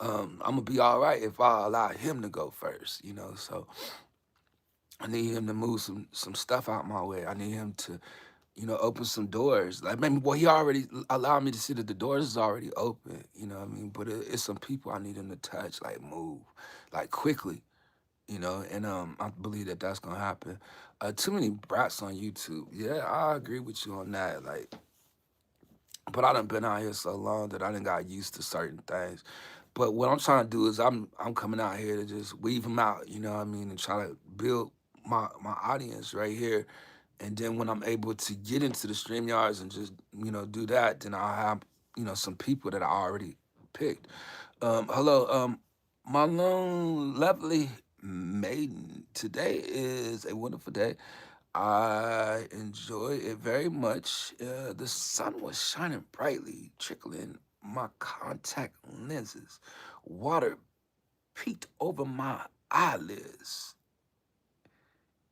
Speaker 1: I'm gonna be all right if I allow him to go first, so I need him to move some stuff out my way. I need him to, open some doors. Like maybe well, he already allowed me to see that the doors is already open. You know what I mean? But it's some people I need him to touch, like move, like quickly. And I believe that that's gonna happen. Too many brats on YouTube. Yeah, I agree with you on that. Like, but I done been out here so long that I done got used to certain things. But what I'm trying to do is I'm coming out here to just weave them out. You know what I mean? And try to build my audience right here. And then when I'm able to get into the stream yards and just, do that, then I'll have, some people that I already picked. Hello, my lone lovely maiden. Today is a wonderful day. I enjoy it very much. The sun was shining brightly, trickling my contact lenses. Water peeked over my eyelids.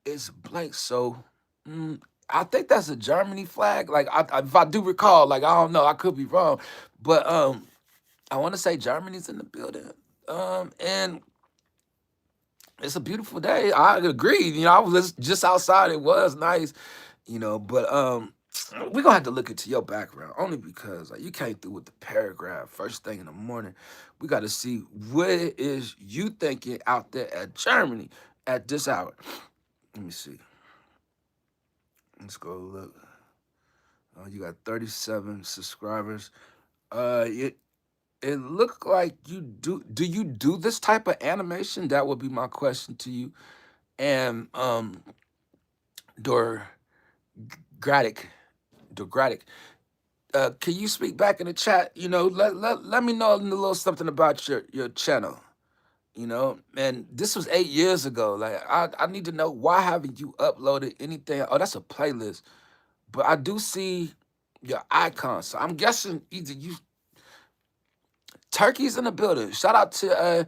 Speaker 1: It's blank, so mm, I think that's a Germany flag. Like, if I do recall, like I don't know, I could be wrong, but I want to say Germany's in the building. And it's a beautiful day. I agree. I was just outside. It was nice, but we're gonna have to look into your background only because like you came through with the paragraph first thing in the morning. We got to see what is you thinking out there at Germany at this hour. Let me see. Let's go look. You got 37 subscribers. It looked like you do. Do you do this type of animation? That would be my question to you. And Dor Gratic, Dorgratic. Can you speak back in the chat? Let me know a little something about your channel. And this was 8 years ago. Like I need to know why haven't you uploaded anything? Oh, that's a playlist. But I do see your icon. So I'm guessing either you Turkey's in the building. Shout out to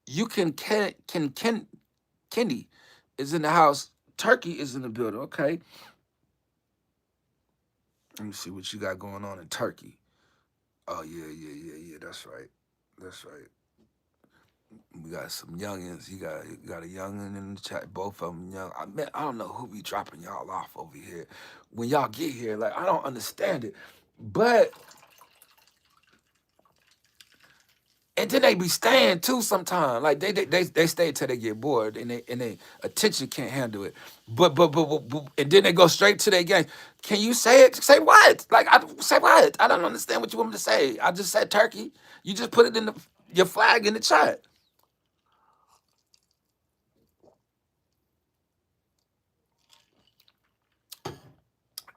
Speaker 1: you can Kendi is in the house. Turkey is in the building. Okay. Let me see what you got going on in Turkey. Oh yeah. That's right. That's right. We got some youngins. You got a youngin in the chat. Both of them young. I don't know who be dropping y'all off over here. When y'all get here, like I don't understand it. But and then they be staying too sometimes. Like they stay till they get bored and they attention can't handle it. But and then they go straight to their game. Can you say it? Say what? Like I say what? I don't understand what you want me to say. I just said turkey. You just put it in your flag in the chat.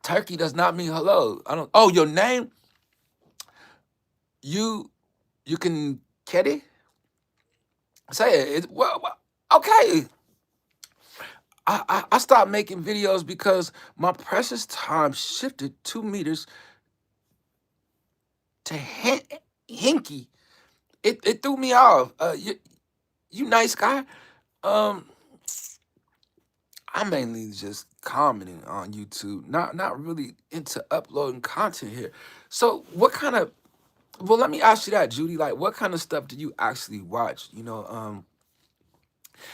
Speaker 1: Turkey does not mean hello. I don't. Oh, your name? You you can Ketty? Say it. Well, okay. I stopped making videos because my precious time shifted 2 meters to hinky. It threw me off. You nice guy. Um, I'm mainly just commenting on YouTube, not really into uploading content here. So what kind of well, let me ask you that, Judy. Like, what kind of stuff do you actually watch?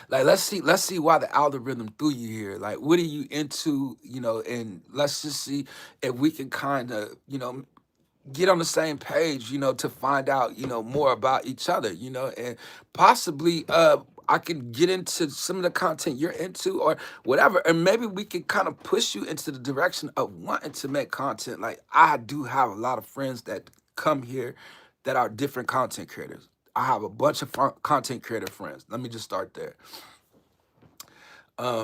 Speaker 1: Like let's see why the algorithm threw you here. Like, what are you into? And let's just see if we can kind of get on the same page, to find out, more about each other, and possibly I can get into some of the content you're into or whatever. And maybe we can kind of push you into the direction of wanting to make content. Like I do have a lot of friends that come here that are different content creators. I have a bunch of content creator friends. Let me just start there.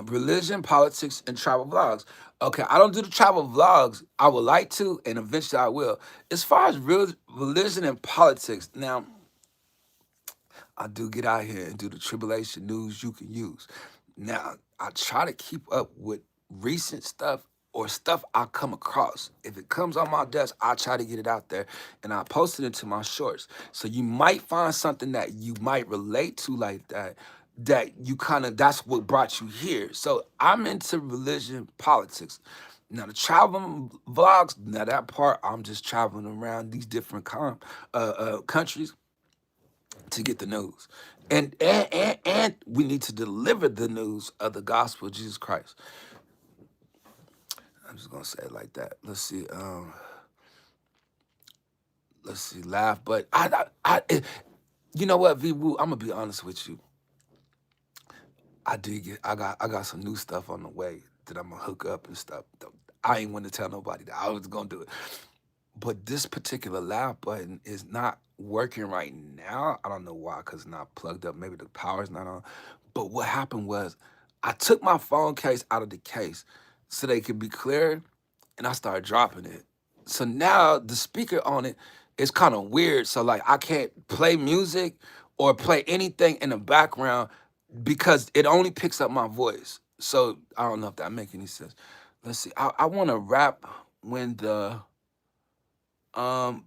Speaker 1: Religion, politics, and travel vlogs. Okay, I don't do the travel vlogs. I would like to, and eventually I will. As far as religion and politics, now I do get out here and do the tribulation news you can use. Now I try to keep up with recent stuff or stuff I come across. If it comes on my desk, I try to get it out there and I post it into my shorts. So you might find something that you might relate to like that. That you kind of that's what brought you here. So I'm into religion, politics. Now the traveling vlogs, now that part, I'm just traveling around these different countries to get the news. And we need to deliver the news of the gospel of Jesus Christ. I'm just gonna say it like that. Let's see, laugh. But you know what, V Woo, I'm gonna be honest with you. I got some new stuff on the way that I'm gonna hook up and stuff. I ain't want to tell nobody that I was gonna do it. But this particular laugh button is not working right now. I don't know why, because it's not plugged up. Maybe the power's not on. But what happened was I took my phone case out of the case so they could be clear, and I started dropping it. So now the speaker on it is kind of weird. So like I can't play music or play anything in the background because it only picks up my voice. So I don't know if that make any sense. Let's see. I want to rap when the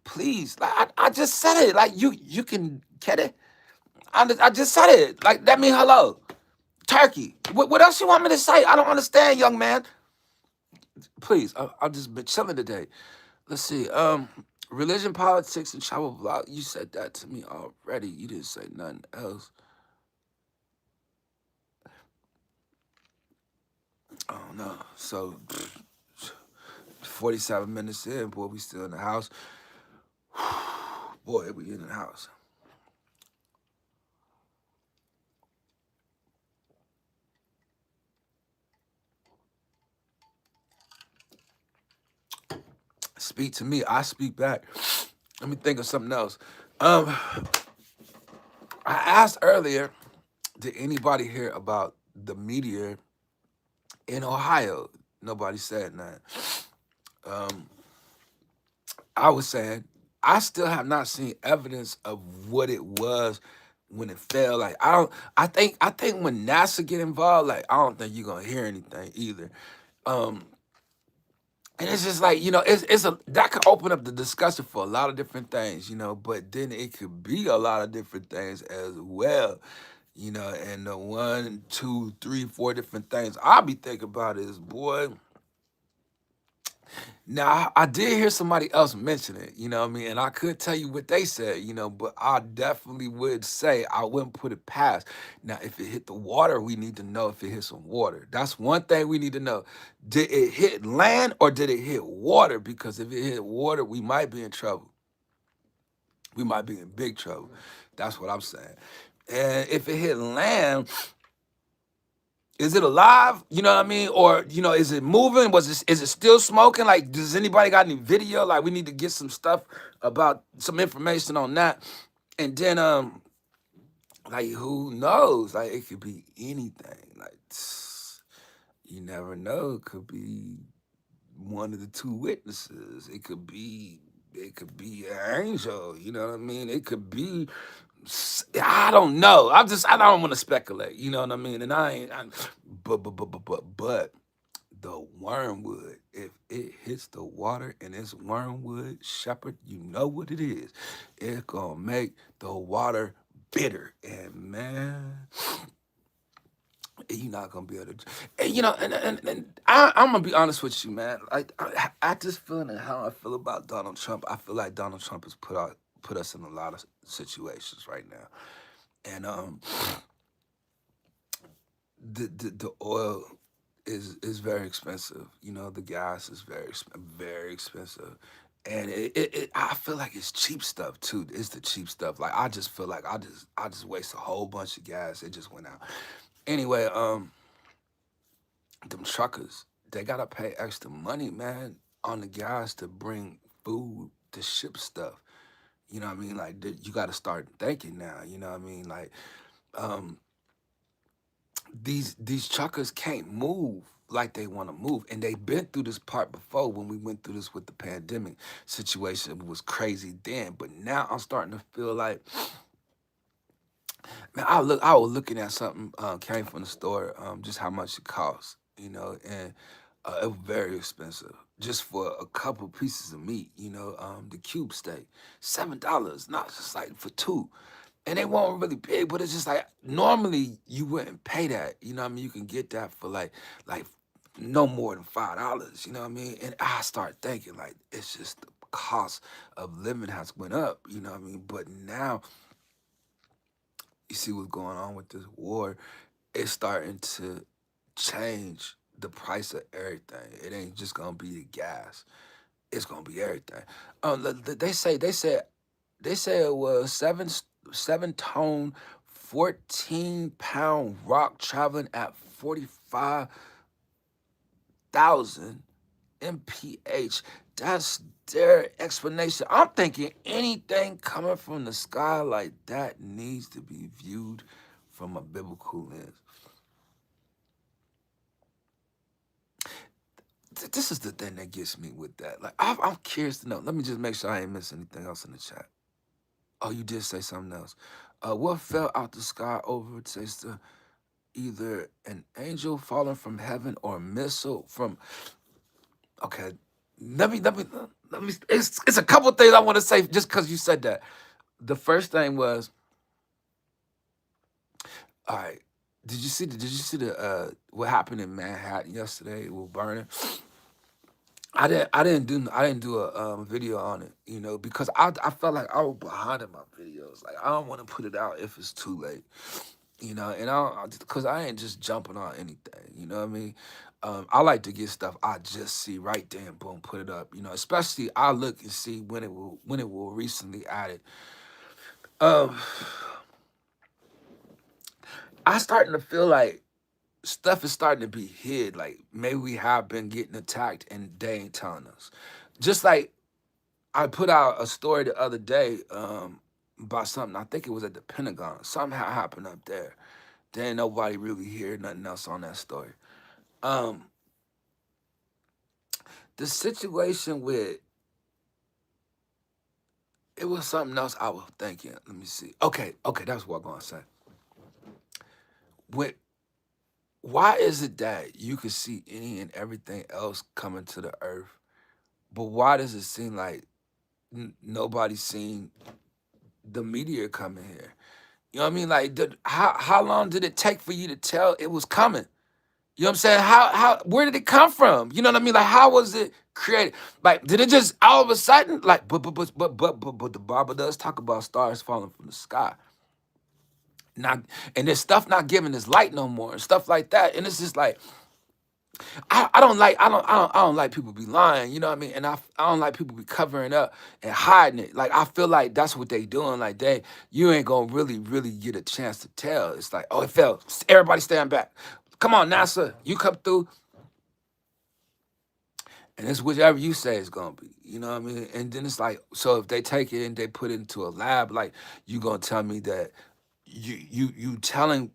Speaker 1: please, like I just said it. Like you can get it. I just said it. Like that mean hello, turkey. What else you want me to say? I don't understand, young man. Please, I've just been chilling today. Let's see. Religion, politics, and travel vlog. You said that to me already. You didn't say nothing else. Oh no. So 47 minutes in, boy, we still in the house. Boy, we in the house. Speak to me, I speak back. Let me think of something else. Um, I asked earlier, did anybody hear about the meteor in Ohio? Nobody said that. Um, I was saying I still have not seen evidence of what it was when it fell. Like I don't. I think when NASA get involved, like I don't think you're gonna hear anything either. Um, And it's just like, it's a that could open up the discussion for a lot of different things, but then it could be a lot of different things as well, and the one, two, three, four different things I'll be thinking about is, boy, now I did hear somebody else mention it, what I mean, and I could tell you what they said, but I definitely would say I wouldn't put it past. Now, if it hit the water, we need to know if it hit some water. That's one thing we need to know. Did it hit land or did it hit water? Because if it hit water, we might be in trouble. We might be in big trouble. That's what I'm saying. And if it hit land, is it alive? You know what I mean? Or, is it moving? Is it still smoking? Like, does anybody got any video? Like, we need to get some stuff about some information on that. And then like, who knows? Like, it could be anything. Like, you never know. It could be one of the two witnesses. It could be an angel, you know what I mean? It could be I don't know. I don't want to speculate. You know what I mean? And I ain't. But the wormwood, if it hits the water and it's wormwood, shepherd, you know what it is. It's gonna make the water bitter. And man, you're not gonna be able to. And you know, and I'm gonna be honest with you, man. Like I just feeling and how I feel about Donald Trump. I feel like Donald Trump has put us in a lot of situations right now, and the oil is very expensive. You know, the gas is very expensive. And I feel like it's cheap stuff too. It's the cheap stuff. Like I just feel like I just waste a whole bunch of gas. It just went out. Anyway, them truckers, they gotta pay extra money, man, on the gas to bring food to ship stuff. You know what I mean? Like you gotta start thinking now. You know what I mean? Like um, these truckers can't move like they want to move, and they've been through this part before when we went through this with the pandemic situation. It was crazy then, but now I'm starting to feel like, man, I was looking at something came from the store, just how much it costs, you know, and it was very expensive just for a couple pieces of meat, you know, the cube steak, $7, not just like for two. And they weren't really big, but it's just like normally you wouldn't pay that. You know what I mean? You can get that for like no more than $5. You know what I mean? And I start thinking like it's just the cost of living has went up. You know what I mean? But now you see what's going on with this war. It's starting to change the price of everything. It ain't just gonna be the gas. It's gonna be everything. They say it was seven tone, 14-pound rock traveling at 45,000 mph. That's their explanation. I'm thinking anything coming from the sky like that needs to be viewed from a biblical lens. This is the thing that gets me with that. Like I'm curious to know. Let me just make sure I ain't missing anything else in the chat. Oh, you did say something else. What fell out the sky over Taster? Either an angel falling from heaven or a missile from. Okay, let me. It's a couple things I want to say just because you said that. The first thing was, all right. Did you see the what happened in Manhattan yesterday with burning? I didn't do a video on it, you know, because I felt like I was behind in my videos. Like I don't want to put it out if it's too late, you know, and because I ain't just jumping on anything, you know what I mean. I like to get stuff I just see right there and boom, put it up, you know. Especially I look and see when it will recently added. Um, I starting to feel like stuff is starting to be hid. Like maybe we have been getting attacked and they ain't telling us. Just like I put out a story the other day about something. I think it was at the Pentagon. Something happened up there. There ain't nobody really hear nothing else on that story. Um, the situation with it was something else I was thinking. Let me see. Okay, that's what I'm gonna say. With why is it that you could see any and everything else coming to the earth, but why does it seem like nobody's seen the meteor coming here? You know what I mean? Like, how long did it take for you to tell it was coming? You know what I'm saying? Where did it come from? You know what I mean? Like, how was it created? Like, did it just all of a sudden? Like, but the Bible does talk about stars falling from the sky. Not and there's stuff not giving us light no more and stuff like that. And it's just like I don't like people be lying, you know what I mean? And I don't like people be covering up and hiding it. Like I feel like that's what they doing. Like you ain't gonna really get a chance to tell. It's like, oh, it fell. Everybody stand back. Come on, NASA, you come through, and it's whichever you say it's gonna be. You know what I mean? And then it's like, so if they take it and they put it into a lab, like you gonna tell me that you telling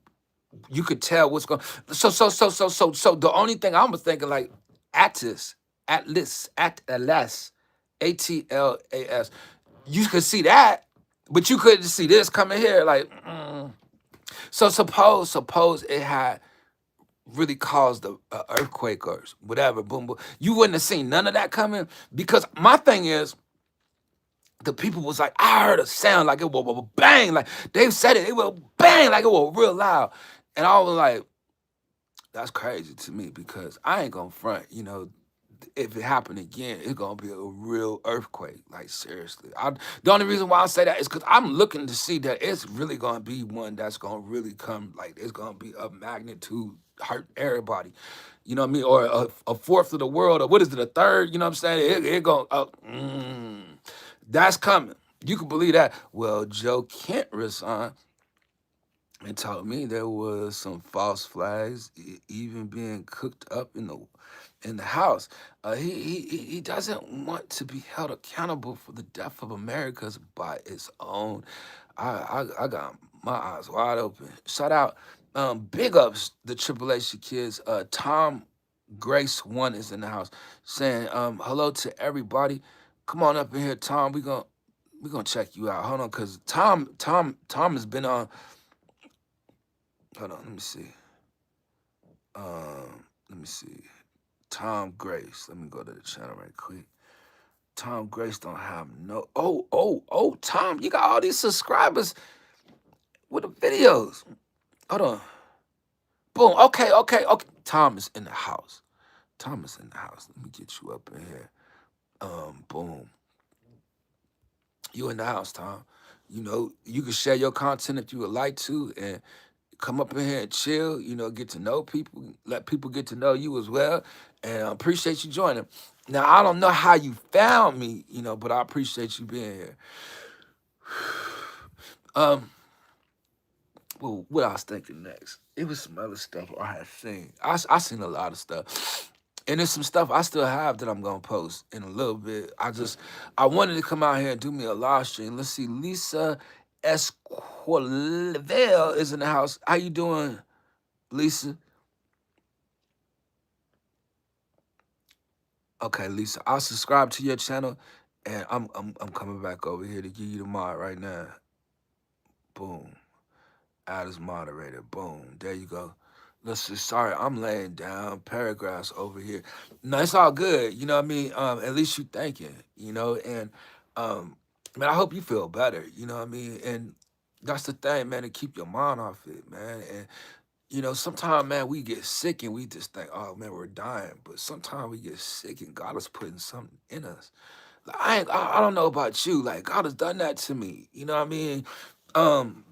Speaker 1: you could tell what's going. So the only thing I was thinking like Atlas, Atlas, Atlas. You could see that, but you couldn't see this coming here. Like, so suppose it had really caused a earthquake or whatever. Boom, boom. You wouldn't have seen none of that coming because my thing is. The people was like, I heard a sound like it was bang, like they said it was bang, like it was real loud, and I was like. That's crazy to me because I ain't gonna front. If it happened again, it's gonna be a real earthquake. Like seriously, the only reason why I say that is because I'm looking to see that it's really gonna be one that's gonna really come. Like it's gonna be a magnitude hurt everybody. You know what I mean? Or a fourth of the world, or what is it, a third? You know what I'm saying? It going that's coming. You can believe that. Well, Joe Kent resigned and told me there was some false flags even being cooked up in the house. He doesn't want to be held accountable for the death of Americans by its own. I got my eyes wide open. Shout out, big ups the Tribulation Kids. Tom Grace One is in the house saying hello to everybody. Come on up in here, Tom. We gonna check you out. Hold on, cause Tom has been on. Hold on, let me see. Let me see. Tom Grace. Let me go to the channel right quick. Tom Grace don't have no. Oh, Tom, you got all these subscribers with the videos. Hold on. Boom. Okay. Tom is in the house. Tom is in the house. Let me get you up in here. Boom. You in the house, Tom. You can share your content if you would like to, and come up in here and chill, get to know people, let people get to know you as well. And I appreciate you joining. Now, I don't know how you found me, but I appreciate you being here. Um, well, what I was thinking next, it was some other stuff I had seen. I seen a lot of stuff. And there's some stuff I still have that I'm gonna post in a little bit. I wanted to come out here and do me a live stream. Let's see, Lisa Esquivel is in the house. How you doing, Lisa? Okay, Lisa, I'll subscribe to your channel, and I'm coming back over here to give you the mod right now. Boom, add as moderator. Boom, there you go. Let's see. Sorry, I'm laying down paragraphs over here. No, it's all good. You know what I mean? At least you thinking. And man, I hope you feel better. You know what I mean? And that's the thing, man, to keep your mind off it, man. And sometimes, man, we get sick and we just think, oh, man, we're dying. But sometimes we get sick and God is putting something in us. Like, I don't know about you. Like, God has done that to me. You know what I mean? Um,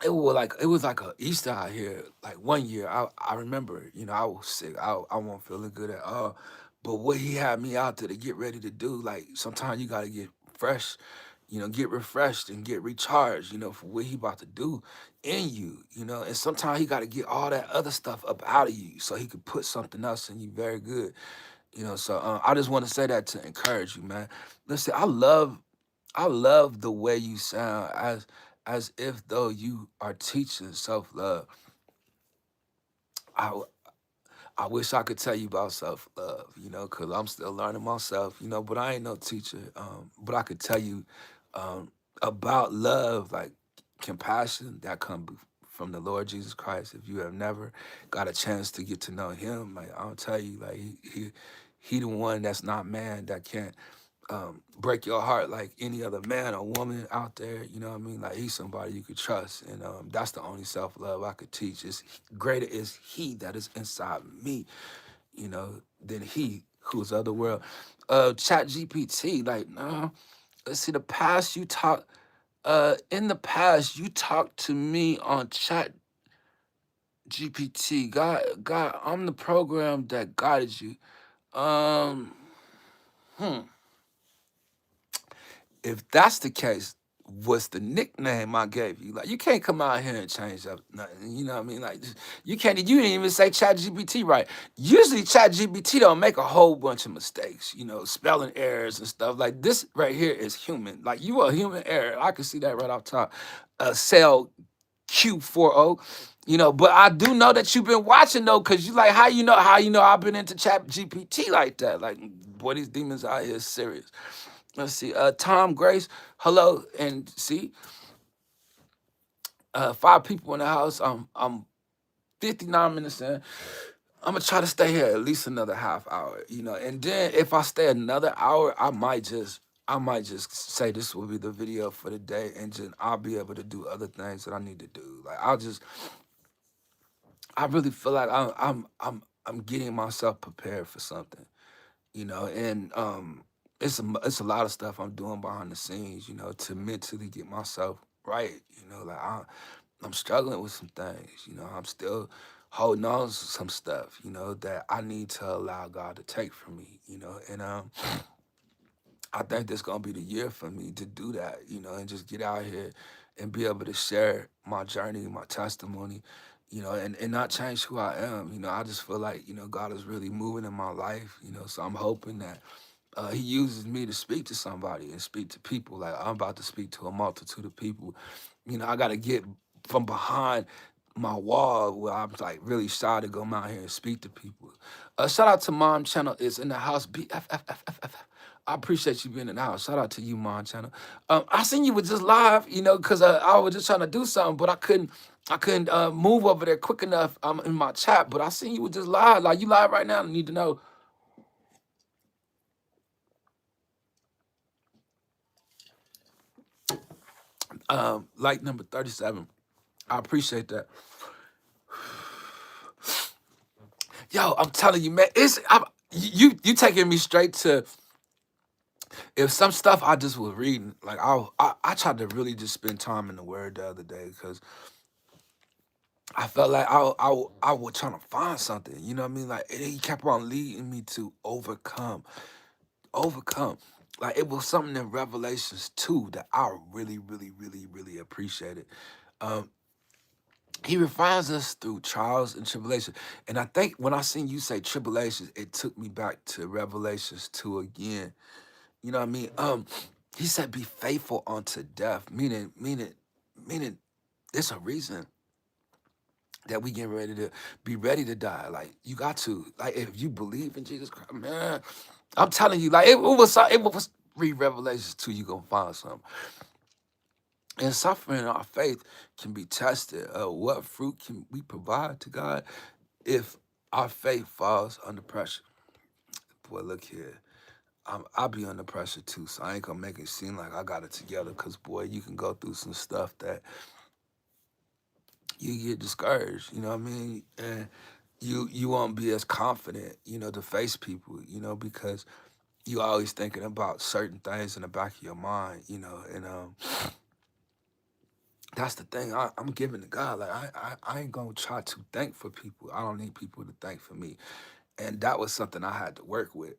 Speaker 1: it was like a Easter out here. Like one year, I remember, I was sick. I wasn't feeling good at all. But what he had me out there to get ready to do, like sometimes you gotta get fresh, get refreshed and get recharged, for what he about to do in you, And sometimes he gotta get all that other stuff up out of you so he could put something else in you very good. So I just want to say that to encourage you, man. Listen, I love the way you sound as if though you are teaching self-love. I I wish I could tell you about self-love, because I'm still learning myself, but I ain't no teacher. But I could tell you about love, like compassion that comes from the Lord Jesus Christ. If you have never got a chance to get to know him, like I'll tell you, like he the one that's not man that can't break your heart like any other man or woman out there. You know what I mean? Like he's somebody you could trust, and that's the only self love I could teach. Is greater is He that is inside me, than he who's of the world. Chat GPT, like, no. Let's see. The past you talk. In the past, you talked to me on Chat GPT. God, I'm the program that guided you. Um, hmm. If that's the case, what's the nickname I gave you? Like, you can't come out here and change up nothing. You know what I mean? Like, you can't. You didn't even say Chat GPT right. Usually, Chat GPT don't make a whole bunch of mistakes. Spelling errors and stuff. Like this right here is human. Like you are a human error. I can see that right off top. Cell Q40. But I do know that you've been watching though, cause you like how you know I've been into Chat GPT like that. Like, boy, these demons out here is serious. Let's see. Tom Grace, hello, and see, 5 people in the house. I'm 59 minutes in. I'm gonna try to stay here at least another half hour, and then if I stay another hour, I might just say this will be the video for the day, and then I'll be able to do other things that I need to do. Like I really feel like I'm getting myself prepared for something, you know, and it's a lot of stuff I'm doing behind the scenes, you know, to mentally get myself right, you know, like I'm struggling with some things, you know, I'm still holding on to some stuff, you know, that I need to allow God to take from me, you know, and I think this gonna be the year for me to do that, you know, and just get out here and be able to share my journey, my testimony, you know, and not change who I am. You know, I just feel like, you know, God is really moving in my life, you know, so I'm hoping that he uses me to speak to somebody and speak to people. Like I'm about to speak to a multitude of people. You know, I gotta get from behind my wall where I'm like really shy to go out here and speak to people. Shout out to Mom Channel is in the house. BFFFFF. I appreciate you being in the house. Shout out to you, Mom Channel. I seen you was just live, you know, because I was just trying to do something, but I couldn't move over there quick enough in my chat. But I seen you was just live. Like you live right now. I need to know. Like number 37. I appreciate that. Yo, I'm telling you, man, you taking me straight to if some stuff I just was reading. Like I tried to really just spend time in the Word the other day because I felt like I was trying to find something. You know what I mean? Like and he kept on leading me to overcome. Like it was something in Revelations 2 that I really, really, really, really appreciated. Um, he refines us through trials and tribulations. And I think when I seen you say tribulations, it took me back to Revelations 2 again. You know what I mean? He said, be faithful unto death, meaning there's a reason that we get ready to be ready to die. Like you got to, like if you believe in Jesus Christ, man, I'm telling you, like it was read Revelations 2, you gonna find something. And suffering in our faith can be tested. What fruit can we provide to God if our faith falls under pressure? Boy, look here. I'll be under pressure too, so I ain't gonna make it seem like I got it together. Cause boy, you can go through some stuff that you get discouraged. You know what I mean? And you won't be as confident, you know, to face people. You know, because you always thinking about certain things in the back of your mind. You know, and that's the thing I'm giving to God. Like I ain't gonna try to think for people. I don't need people to think for me, and that was something I had to work with.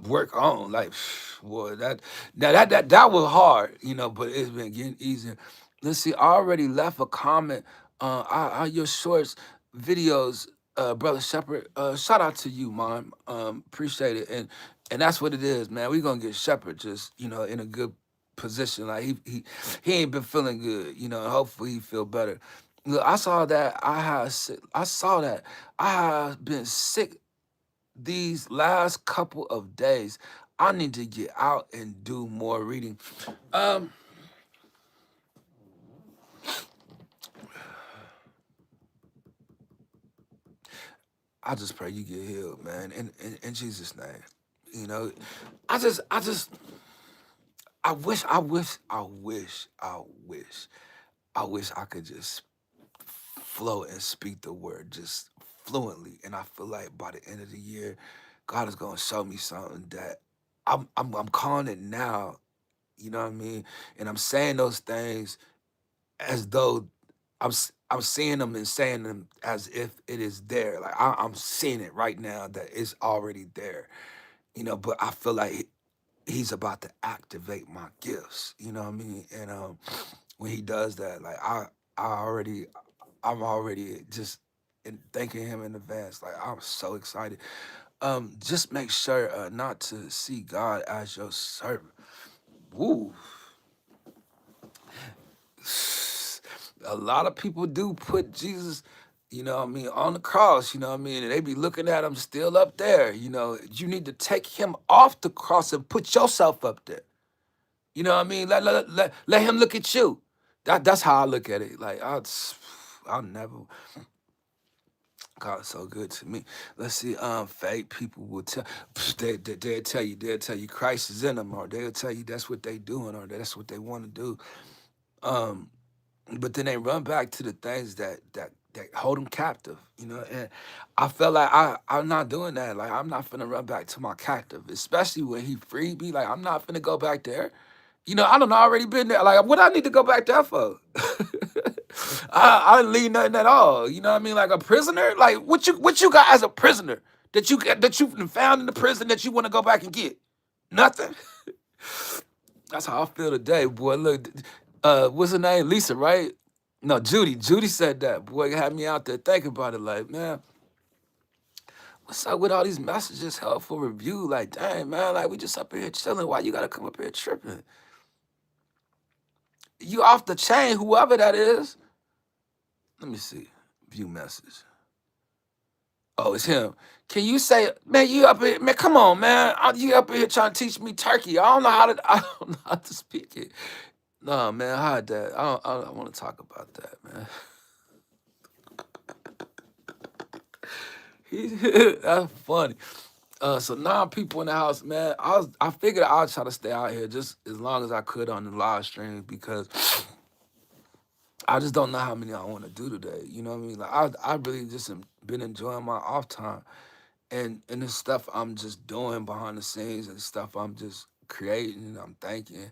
Speaker 1: Work on. Like, boy, that was hard, you know, but it's been getting easier. Let's see, I already left a comment on your shorts videos, brother Shepherd. Shout out to you, man. Appreciate it, and that's what it is, man. We gonna get Shepherd just you know in a good position. Like he ain't been feeling good, you know. And hopefully he feel better. Look, I saw that I have been sick these last couple of days. I need to get out and do more reading. Um, I just pray you get healed, man, in Jesus' name. You know, I wish I could just flow and speak the word just fluently. And I feel like by the end of the year, God is gonna show me something that I'm calling it now. You know what I mean? And I'm saying those things as though I'm seeing them and saying them as if it is there. Like I'm seeing it right now that it's already there. You know, but I feel like he's about to activate my gifts. You know what I mean? And when he does that, like I already I'm already just thanking him in advance. Like I'm so excited. Just make sure not to see God as your servant. Woo. A lot of people do put Jesus, you know what I mean, on the cross, you know what I mean, and they be looking at him still up there, you know. You need to take him off the cross and put yourself up there. You know what I mean? Let him look at you. That's how I look at it. Like I'll never God's so good to me. Let's see, fake people will tell they'll tell you Christ is in them, or they'll tell you that's what they doing or that's what they want to do. Um, but then they run back to the things that hold him captive, you know. And I felt like I'm not doing that. Like I'm not finna run back to my captive, especially when he freed me. Like I'm not finna go back there. You know, I don't know, already been there. Like what I need to go back there for? I didn't leave nothing at all. You know what I mean? Like a prisoner. Like what you got as a prisoner that you found in the prison that you want to go back and get? Nothing. That's how I feel today, boy. Look, what's her name? Lisa, right? No, Judy. Judy said that. Boy, it had me out there thinking about it. Like, man, what's up with all these messages, helpful review? Like, dang, man, like we just up here chilling. Why you gotta come up here tripping? You off the chain, whoever that is. Let me see. View message. Oh, it's him. Can you say, man, you up here, man, come on, man. You up here trying to teach me Turkey. I don't know how to I don't know how to speak it. No, man, hide that. I don't want to talk about that, man. That's funny. So now people in the house, man. I figured I'll try to stay out here just as long as I could on the live stream because I just don't know how many I want to do today. You know what I mean? Like I really just been enjoying my off time and the stuff I'm just doing behind the scenes and stuff I'm just creating and I'm thinking.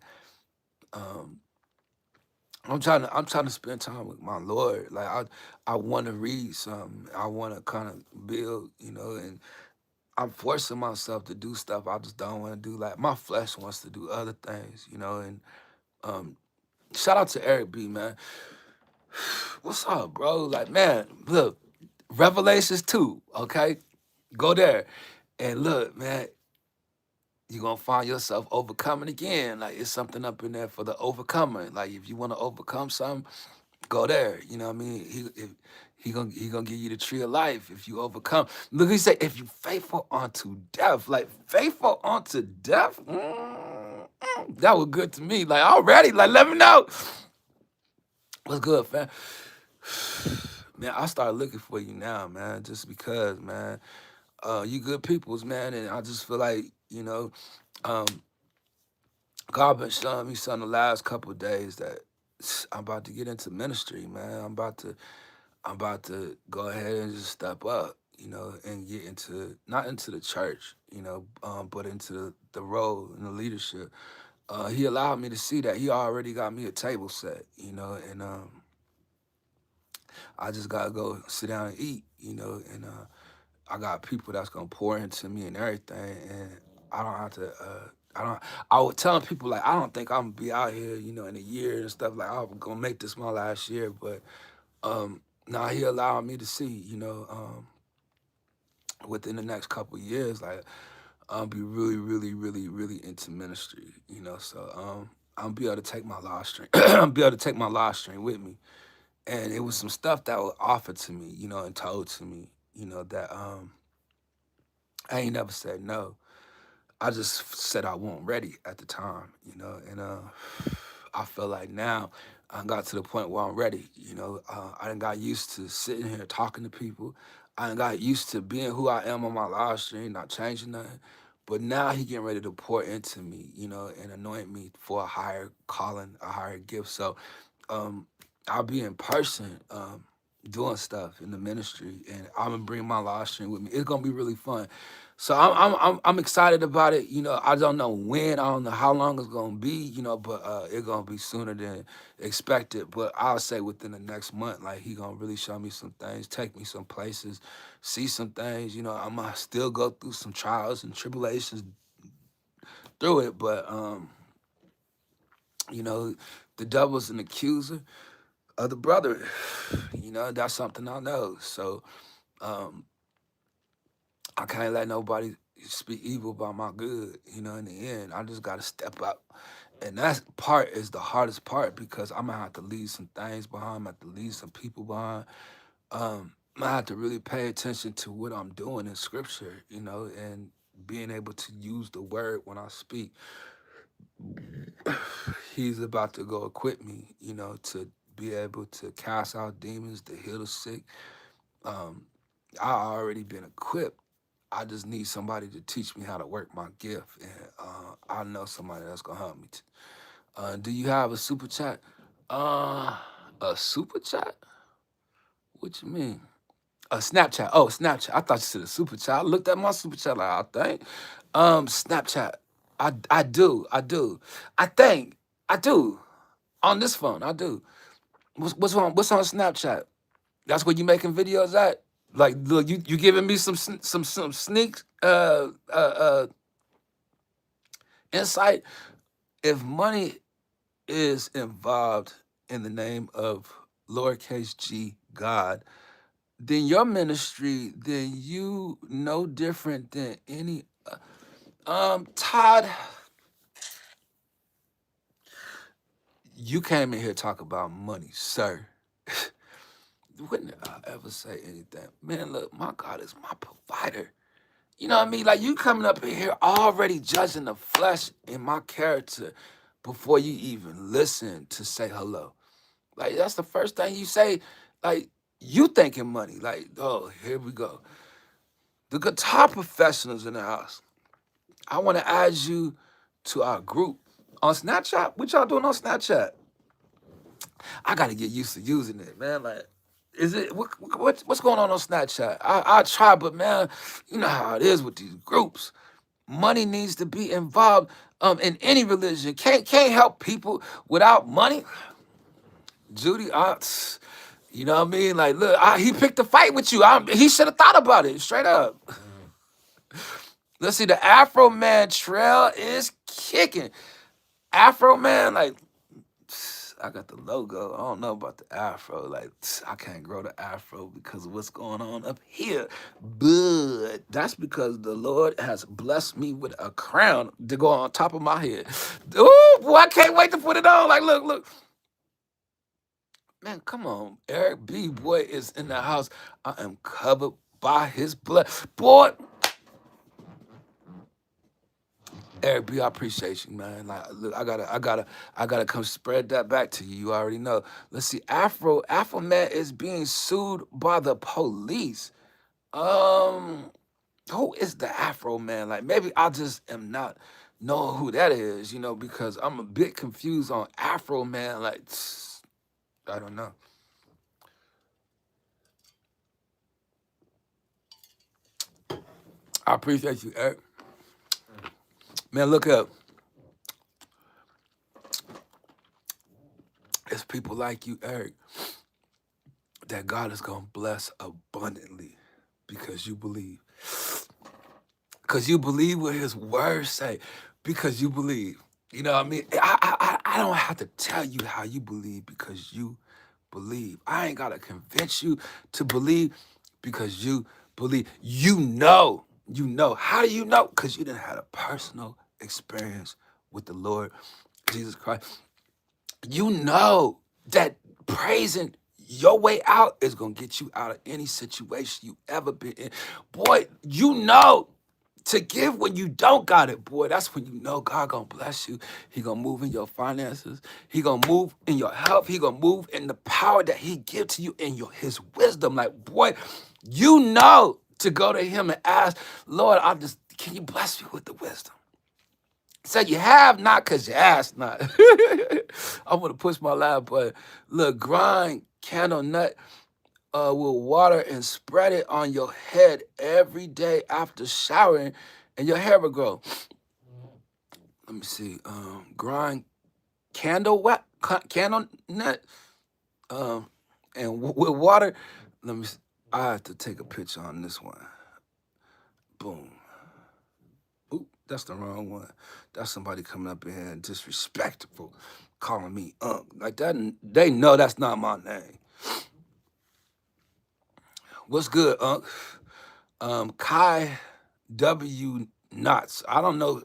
Speaker 1: Um, I'm trying to spend time with my Lord. Like I want to read something. I want to kind of build, you know, and I'm forcing myself to do stuff I just don't want to do. Like my flesh wants to do other things, you know. And um, shout out to Eric B, man. What's up, bro? Like, man, look, Revelations 2, okay? Go there. And look, man, you're gonna find yourself overcoming again. Like it's something up in there for the overcomer. Like if you want to overcome something, go there. You know what I mean? He gonna give you the tree of life if you overcome. Look, he said, if you faithful unto death, like faithful unto death. That was good to me. Like already, like let me know what's good, fam. Man, I started looking for you now, man, just because, man, you good peoples, man, and I just feel like, you know, um, God been showing me something the last couple of days that I'm about to get into ministry, man. I'm about to go ahead and just step up, you know, and get into not into the church, you know, but into the role and the leadership. He allowed me to see that he already got me a table set, you know, and I just gotta go sit down and eat, you know, and I got people that's gonna pour into me and everything, and I don't have to. I don't. I was telling people like I don't think I'm gonna be out here, you know, in a year and stuff. Like I'm gonna make this my last year, but now he allowed me to see, you know, within the next couple of years, like I'll be really, really, really, really into ministry, you know. So I'll be able to take my live stream. I'll be able to take my live stream with me, and it was some stuff that was offered to me, you know, and told to me, you know, that I ain't never said no. I just said I wasn't ready at the time, you know, and I feel like now I got to the point where I'm ready, you know. I done got used to sitting here talking to people. I done got used to being who I am on my live stream, not changing nothing. But now he getting ready to pour into me, you know, and anoint me for a higher calling, a higher gift. So um, I'll be in person doing stuff in the ministry, and I'm gonna bring my live stream with me. It's gonna be really fun. So I'm excited about it. You know, I don't know when, I don't know how long it's gonna be. You know, but it's gonna be sooner than expected. But I'll say within the next month, like he gonna really show me some things, take me some places, see some things. You know, I'm gonna still go through some trials and tribulations through it, but you know, the devil's an accuser of the brother. You know, that's something I know. So um, I can't let nobody speak evil about my good. You know, in the end, I just gotta step up. And that part is the hardest part because I'm gonna have to leave some things behind. I'm gonna have to leave some people behind. I have to really pay attention to what I'm doing in scripture, you know, and being able to use the word when I speak. He's about to go equip me, you know, to be able to cast out demons, to heal the sick. Um, I already been equipped. I just need somebody to teach me how to work my gift, and I know somebody that's gonna help me. Do you have a super chat? A super chat? What you mean? Snapchat. Oh, Snapchat. I thought you said a super chat. I looked at my super chat like, I think. Snapchat. I do. I do. I think. I do. On this phone, I do. What's on Snapchat? That's where you making videos at? Like, look, you giving me some sneak insight. If money is involved in the name of lowercase g God, then your ministry, then you no different than any. Todd, you came in here talk about money, sir. When did I ever say anything? Man, look, my God is my provider. You know what I mean? Like, you coming up in here already judging the flesh and my character before you even listen to say hello. Like, that's the first thing you say. Like, you thinking money. Like, oh, here we go. The guitar professionals in the house. I want to add you to our group on Snapchat. What y'all doing on Snapchat? I got to get used to using it, man. Like, is it what's going on Snapchat? I try, but man, you know how it is with these groups. Money needs to be involved in any religion. Can't help people without money. Judy, you know what I mean? Like, look, he picked a fight with you. He should have thought about it straight up. Let's see, the Afro Man trail is kicking. Afro Man, like, I got the logo. I don't know about the Afro. Like, I can't grow the Afro because of what's going on up here. But that's because the Lord has blessed me with a crown to go on top of my head. Ooh, boy, I can't wait to put it on. Like, look. Man, come on. Eric B. Boy is in the house. I am covered by his blood. Boy, Eric B, I appreciate you, man. Like, look, I gotta come spread that back to you. You already know. Let's see, Afro Man is being sued by the police. Um, who is the Afro Man? Like, maybe I just am not knowing who that is, because I'm a bit confused on Afro Man. Like, I don't know. I appreciate you, Eric. Man, look up. It's people like you, Eric, that God is going to bless abundantly because you believe. Because you believe what his words say. Because you believe. You know what I mean? I don't have to tell you how you believe because you believe. I ain't got to convince you to believe because you believe. You know. You know. How do you know? Because you done had a personal experience with the Lord Jesus Christ. You know that praising your way out is going to get you out of any situation you ever been in. Boy, you know to give when you don't got it, boy. That's when you know God going to bless you. He going to move in your finances. He going to move in your health. He going to move in the power that he give to you in his wisdom. Like, boy, you know to go to him and ask, Lord, can you bless me with the wisdom? So you have not because you ask not. I'm going to push my live button. Look, grind candle nut with water and spread it on your head every day after showering and your hair will grow. Let me see. Grind candle nut with water. Let me see. I have to take a picture on this one. Boom. Oop, that's the wrong one. That's somebody coming up in here and disrespectful, calling me like that. They know that's not my name. What's good, Kai W. Knots. I don't know.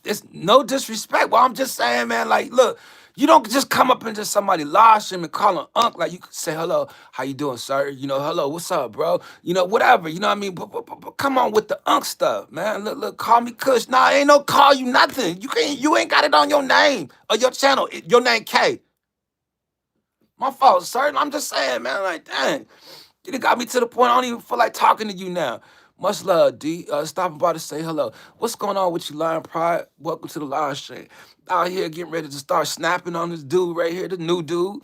Speaker 1: It's no disrespect. Well, I'm just saying, man, like, look, you don't just come up into somebody live stream and call him Unc. Like, you could say, hello, how you doing, sir? Hello, what's up, bro? Whatever, you know what I mean? But come on with the Unc stuff, man. Look, call me Kush. Nah, ain't no call you nothing. You ain't got it on your name or your channel. Your name K. My fault, sir. I'm just saying, man, like, dang. You done got me to the point I don't even feel like talking to you now. Much love, D. Stopping by to say hello. What's going on with you, Lion Pride? Welcome to the live stream. Out here getting ready to start snapping on this dude right here, the new dude.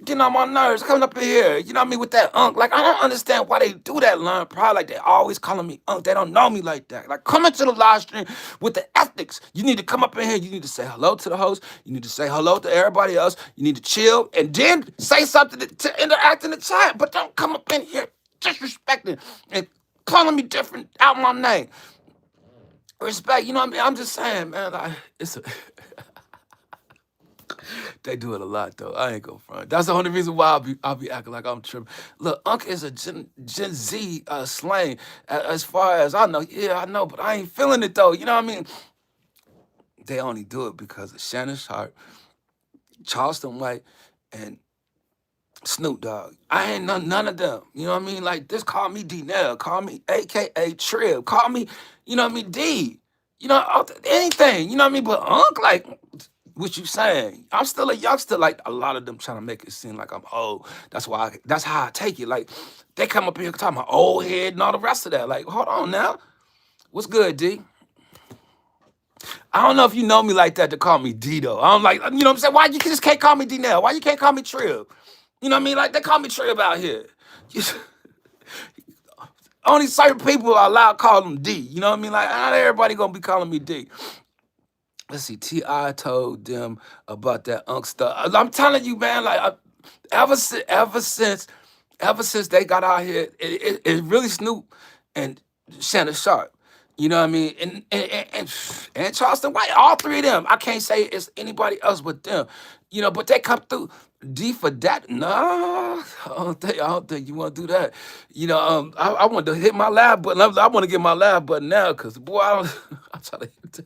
Speaker 1: Getting on my nerves, coming up in here, you know what I mean, with that unk. Like, I don't understand why they do that, Learn. Probably like they always calling me unk. They don't know me like that. Like, come into the live stream with the ethics. You need to come up in here. You need to say hello to the host. You need to say hello to everybody else. You need to chill and then say something to interact in the chat. But don't come up in here disrespecting and calling me different out my name. Respect, you know what I mean? I'm just saying, man. Like, it's a. They do it a lot though. I ain't gonna front. That's the only reason why I'll be acting like I'm tripping. Look, Unk is a Gen Z slang. As far as I know, yeah, I know, but I ain't feeling it though. You know what I mean? They only do it because of Shannon Sharp, Charleston White, and Snoop Dogg. I ain't none of them. You know what I mean? Like this, call me D Nell, call me AKA Trib, call me, you know what I mean, D. You know, anything. You know what I mean? But Unk, like, what you saying? I'm still a youngster. Like a lot of them trying to make it seem like I'm old. That's why. That's how I take it. Like they come up here talking about old head and all the rest of that. Like, hold on now. What's good, D? I don't know if you know me like that to call me D though. I'm like, you know what I'm saying? Why you just can't call me D now? Why you can't call me Trib? You know what I mean? Like they call me Trib out here. Only certain people are allowed to call them D. You know what I mean? Like not everybody gonna be calling me D. Let's see. T.I. told them about that unk stuff. I'm telling you, man. Like ever since they got out here, it really Snoop and Shannon Sharp. You know what I mean? And Charleston White, all three of them. I can't say it's anybody else but them. You know, but they come through. D for that? Nah, I don't think you want to do that. You know, I want to hit my live button. I want to get my live button now, cause boy, I'm trying to hit this.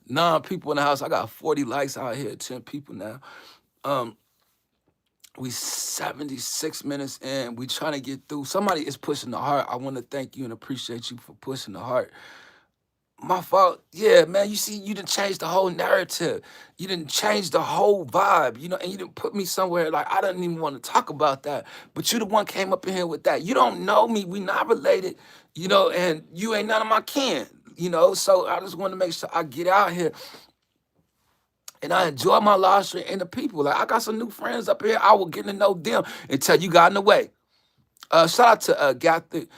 Speaker 1: 9 people in the house. I got 40 likes out here. 10 people now. We 76 minutes in. We trying to get through. Somebody is pushing the heart. I want to thank you and appreciate you for pushing the heart. My fault. Yeah, man. You see, you didn't change the whole narrative. You didn't change the whole vibe. You know, and you didn't put me somewhere like I didn't even want to talk about that. But you the one came up in here with that. You don't know me. We not related. You know, and you ain't none of my kin. You know, so I just want to make sure I get out here and I enjoy my live stream and the people. Like I got some new friends up here. I will get to know them until you got in the way. Shout out to Gothic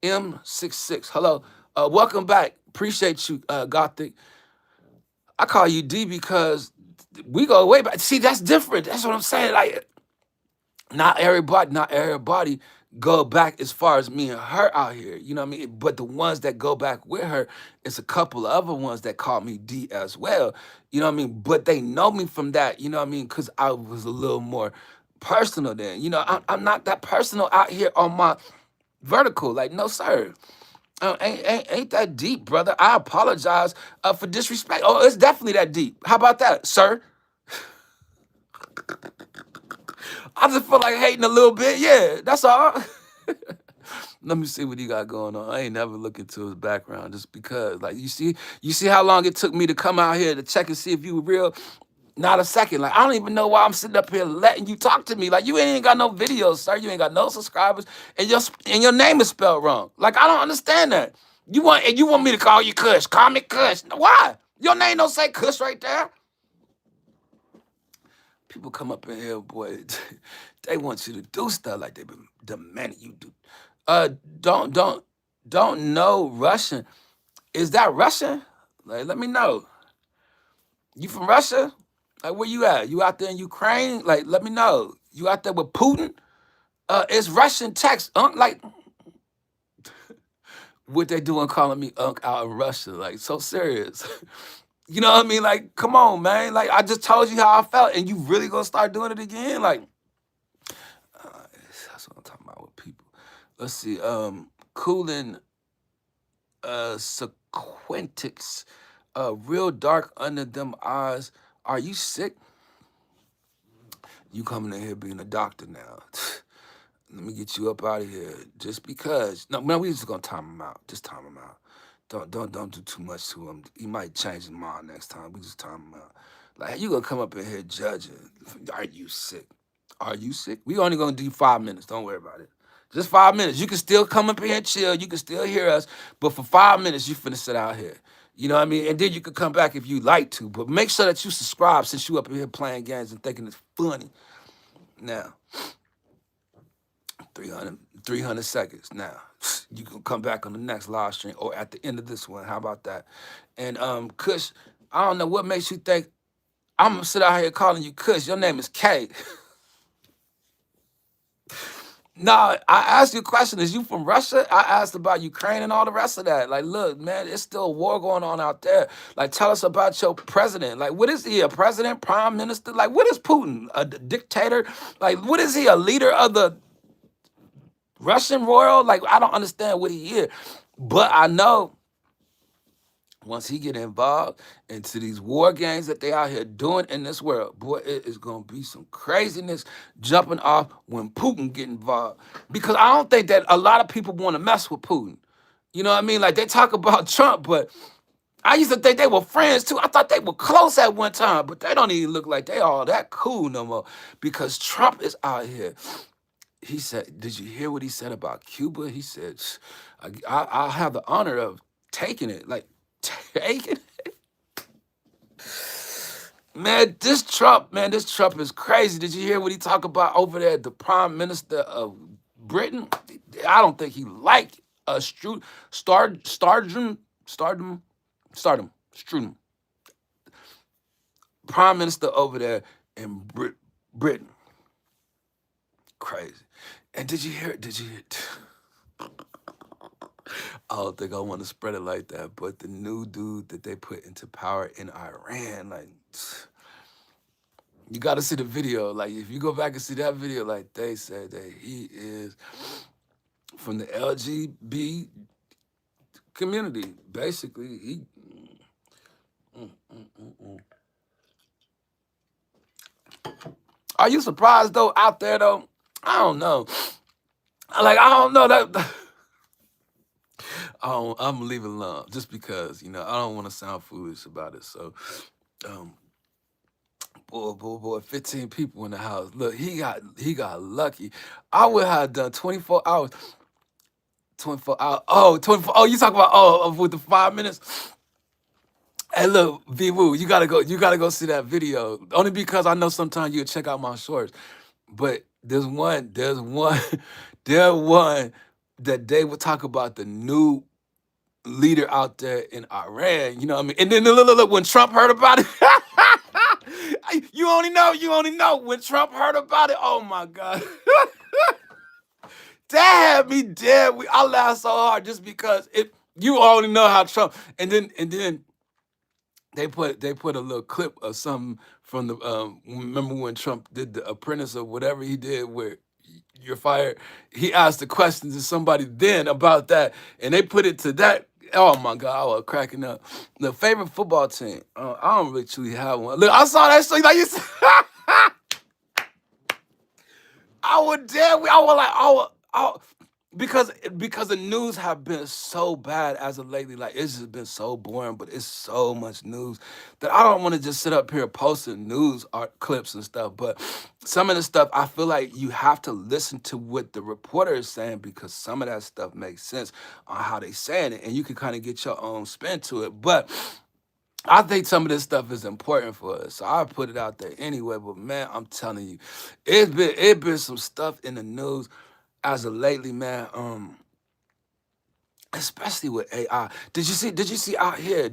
Speaker 1: M66. Hello. Welcome back. Appreciate you, Gothic. I call you D because we go way back. See, that's different. That's what I'm saying. Like, not everybody go back as far as me and her out here. You know what I mean? But the ones that go back with her, it's a couple of other ones that call me D as well. You know what I mean? But they know me from that, you know what I mean? Because I was a little more personal then. You know, I'm not that personal out here on my vertical. Like, no, sir. Ain't that deep, brother. I apologize for disrespect. Oh, it's definitely that deep. How about that, sir? I just feel like hating a little bit. Yeah, that's all. Let me see what he got going on. I ain't never look into his background just because. Like you see how long it took me to come out here to check and see if you were real. Not a second. Like I don't even know why I'm sitting up here letting you talk to me. Like you ain't got no videos, sir. You ain't got no subscribers, and your name is spelled wrong. Like I don't understand that. You want me to call you Kush? Call me Kush. Why? Your name don't say Kush right there. People come up in here, boy. They want you to do stuff like they've been demanding you do. Uh, don't don't don't know Russian. Is that Russian? Like, let me know. You from Russia? Like, where you at? You out there in Ukraine? Like, let me know. You out there with Putin? It's Russian text. Like, what they doing calling me out in Russia? Like, so serious. You know what I mean? Like, come on, man. Like, I just told you how I felt, and you really gonna start doing it again? Like, that's what I'm talking about with people. Let's see. Cooling Sequentix. Real dark under them eyes. Are you sick? You coming in here being a doctor now. Let me get you up out of here. Just because. No, man, we just gonna time him out. Just time him out. Don't do too much to him. He might change his mind next time. We just time him out. Like you gonna come up in here judging. Are you sick? Are you sick? We only gonna do 5 minutes. Don't worry about it. Just 5 minutes. You can still come up here and chill. You can still hear us. But for 5 minutes, you finna sit out here. You know what I mean? And then you could come back if you like to, but make sure that you subscribe since you up here playing games and thinking it's funny. Now, 300 seconds. Now, you can come back on the next live stream or at the end of this one. How about that? And Kush, I don't know what makes you think I'm gonna sit out here calling you Kush. Your name is K. No, I asked you a question. Is you from Russia? I asked about Ukraine and all the rest of that. Like, look, man, it's still a war going on out there. Like, tell us about your president. Like, what is he? A president, prime minister? Like, what is Putin? A dictator? Like, what is he? A leader of the Russian royal? Like, I don't understand what he is. But I know once he get involved into these war games that they out here doing in this world, boy, it is gonna be some craziness jumping off when Putin get involved. Because I don't think that a lot of people want to mess with Putin. You know what I mean? Like they talk about Trump, but I used to think they were friends too. I thought they were close at one time, but they don't even look like they all that cool no more. Because Trump is out here. He said, did you hear what he said about Cuba? He said, I'll have the honor of taking it. Like, taking it? Man, this Trump is crazy. Did you hear what he talked about over there, the prime minister of Britain? I don't think he liked stardom, prime minister over there in Britain. Crazy. And did you hear? I don't think I want to spread it like that, but the new dude that they put into power in Iran, like, you got to see the video. Like, if you go back and see that video, like, they said that he is from the LGBT community. Basically, he. Are you surprised, though, out there, though? I don't know. Like, I don't know that. I'm gonna leave it alone just because, you know, I don't want to sound foolish about it. So, boy, 15 people in the house. Look, he got lucky. I would have done 24 hours. 24 hours. Oh, 24. Oh, you talk about with the 5 minutes. Hey, look, V Woo, you gotta go see that video. Only because I know sometimes you'll check out my shorts. But there's one that they would talk about the new leader out there in Iran. You know what I mean? And then look, when Trump heard about it, you only know when Trump heard about it. Oh my God. That had me dead. I laughed so hard just because you only know how Trump and then they put a little clip of something from the remember when Trump did the Apprentice or whatever he did where you're fired. He asked the questions to somebody then about that, and they put it to that. Oh my God, I was cracking up. The favorite football team. I don't really truly have one. Look, I saw that shit like you said. I was dead. I was like, because the news have been so bad as of lately. Like it's just been so boring, but it's so much news that I don't want to just sit up here posting news art clips and stuff. But some of the stuff I feel like you have to listen to what the reporter is saying because some of that stuff makes sense on how they saying it, and you can kind of get your own spin to it. But I think some of this stuff is important for us, so I put it out there anyway. But man, I'm telling you, it been some stuff in the news as of lately, man. Especially with AI. Did you see out here?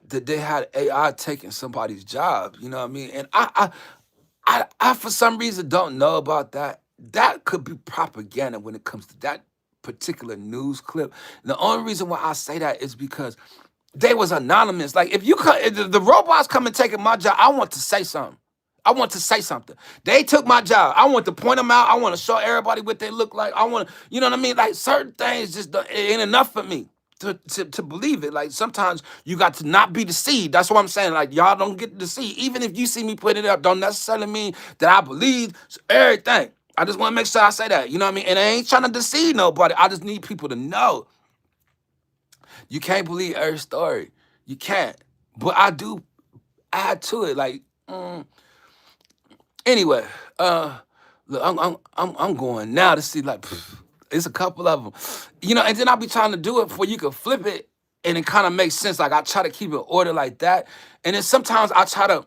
Speaker 1: That they had AI taking somebody's job? You know what I mean? And I for some reason don't know about that. That could be propaganda when it comes to that particular news clip. And the only reason why I say that is because they was anonymous. Like if the robots come and taking my job, I want to say something. I want to say something. They took my job. I want to point them out. I want to show everybody what they look like. I want to, you know what I mean? Like certain things just ain't enough for me to believe it. Like sometimes you got to not be deceived. That's what I'm saying. Like y'all don't get deceived. Even if you see me put it up, don't necessarily mean that I believe everything. I just want to make sure I say that. You know what I mean? And I ain't trying to deceive nobody. I just need people to know. You can't believe every story. You can't. But I do add to it. Like, anyway, look, I'm going now to see like it's a couple of them, you know, and then I'll be trying to do it before you can flip it and it kind of makes sense. Like I try to keep it order like that. And then sometimes I try to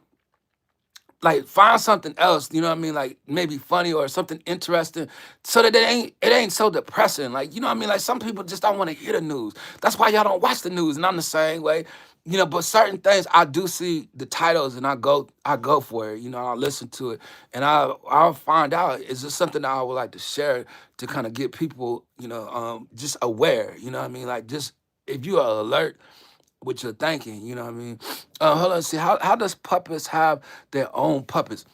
Speaker 1: like find something else, you know what I mean? Like maybe funny or something interesting so that it ain't so depressing. Like, you know what I mean? Like some people just don't want to hear the news. That's why y'all don't watch the news. And I'm the same way. You know, but certain things I do see the titles and I go for it. You know, I listen to it and I'll find out is this something that I would like to share to kind of get people, just aware. You know what I mean? Like just if you are alert what you're thinking, you know what I mean? Hold on, see how does puppets have their own puppets?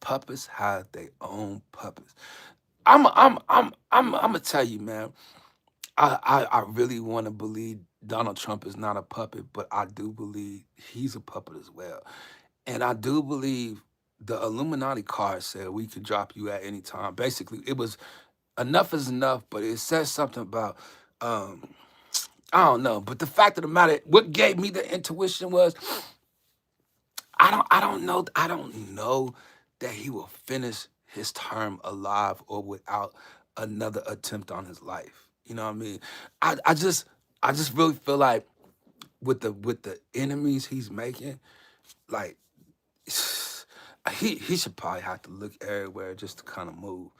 Speaker 1: Puppets have their own puppets. I'm gonna tell you, man. I really want to believe Donald Trump is not a puppet, but I do believe he's a puppet as well. And I do believe the Illuminati card said we could drop you at any time. Basically, it was enough is enough, but it says something about um I don't know. But the fact of the matter, what gave me the intuition was I don't know that he will finish his term alive or without another attempt on his life. You know what I mean? I just really feel like with the enemies he's making, like he should probably have to look everywhere just to kind of move.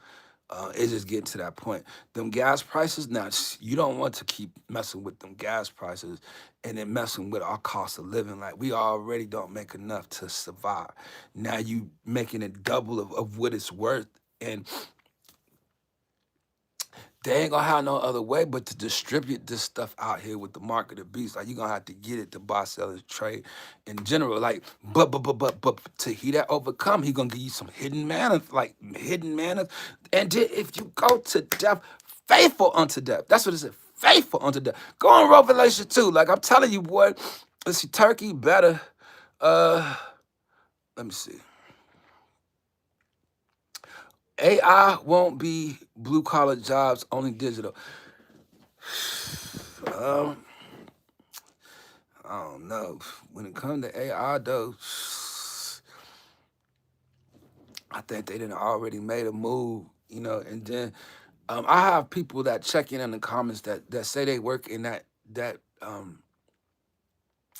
Speaker 1: It's just getting to that point. Them gas prices, now you don't want to keep messing with them gas prices and then messing with our cost of living. Like we already don't make enough to survive. Now you making it double of what it's worth. And they ain't gonna have no other way but to distribute this stuff out here with the market of beast. Like you're gonna have to get it to buy, sell, and trade in general. Like, but to he that overcome, he gonna give you some hidden manna, like hidden manna. And then if you go to death, faithful unto death. That's what it said. Faithful unto death. Go on Revelation 2. Like I'm telling you, boy, let's see, Turkey better. Uh let me see. AI won't be blue collar jobs, only digital. Um, I don't know. When it comes to AI, though, I think they done already made a move, and then I have people that check in the comments that say they work in that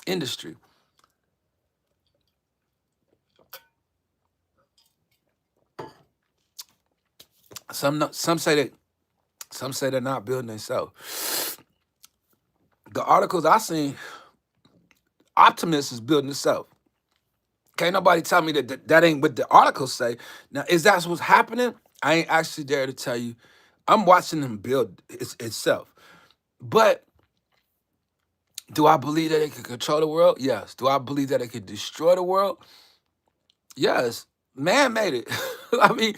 Speaker 1: industry. Some say that some say they're not building themselves. The articles I seen, Optimus is building itself. Can't nobody tell me that ain't what the articles say. Now, is that what's happening? I ain't actually there to tell you. I'm watching them build itself. But do I believe that it can control the world? Yes. Do I believe that it could destroy the world? Yes. Man made it. I mean,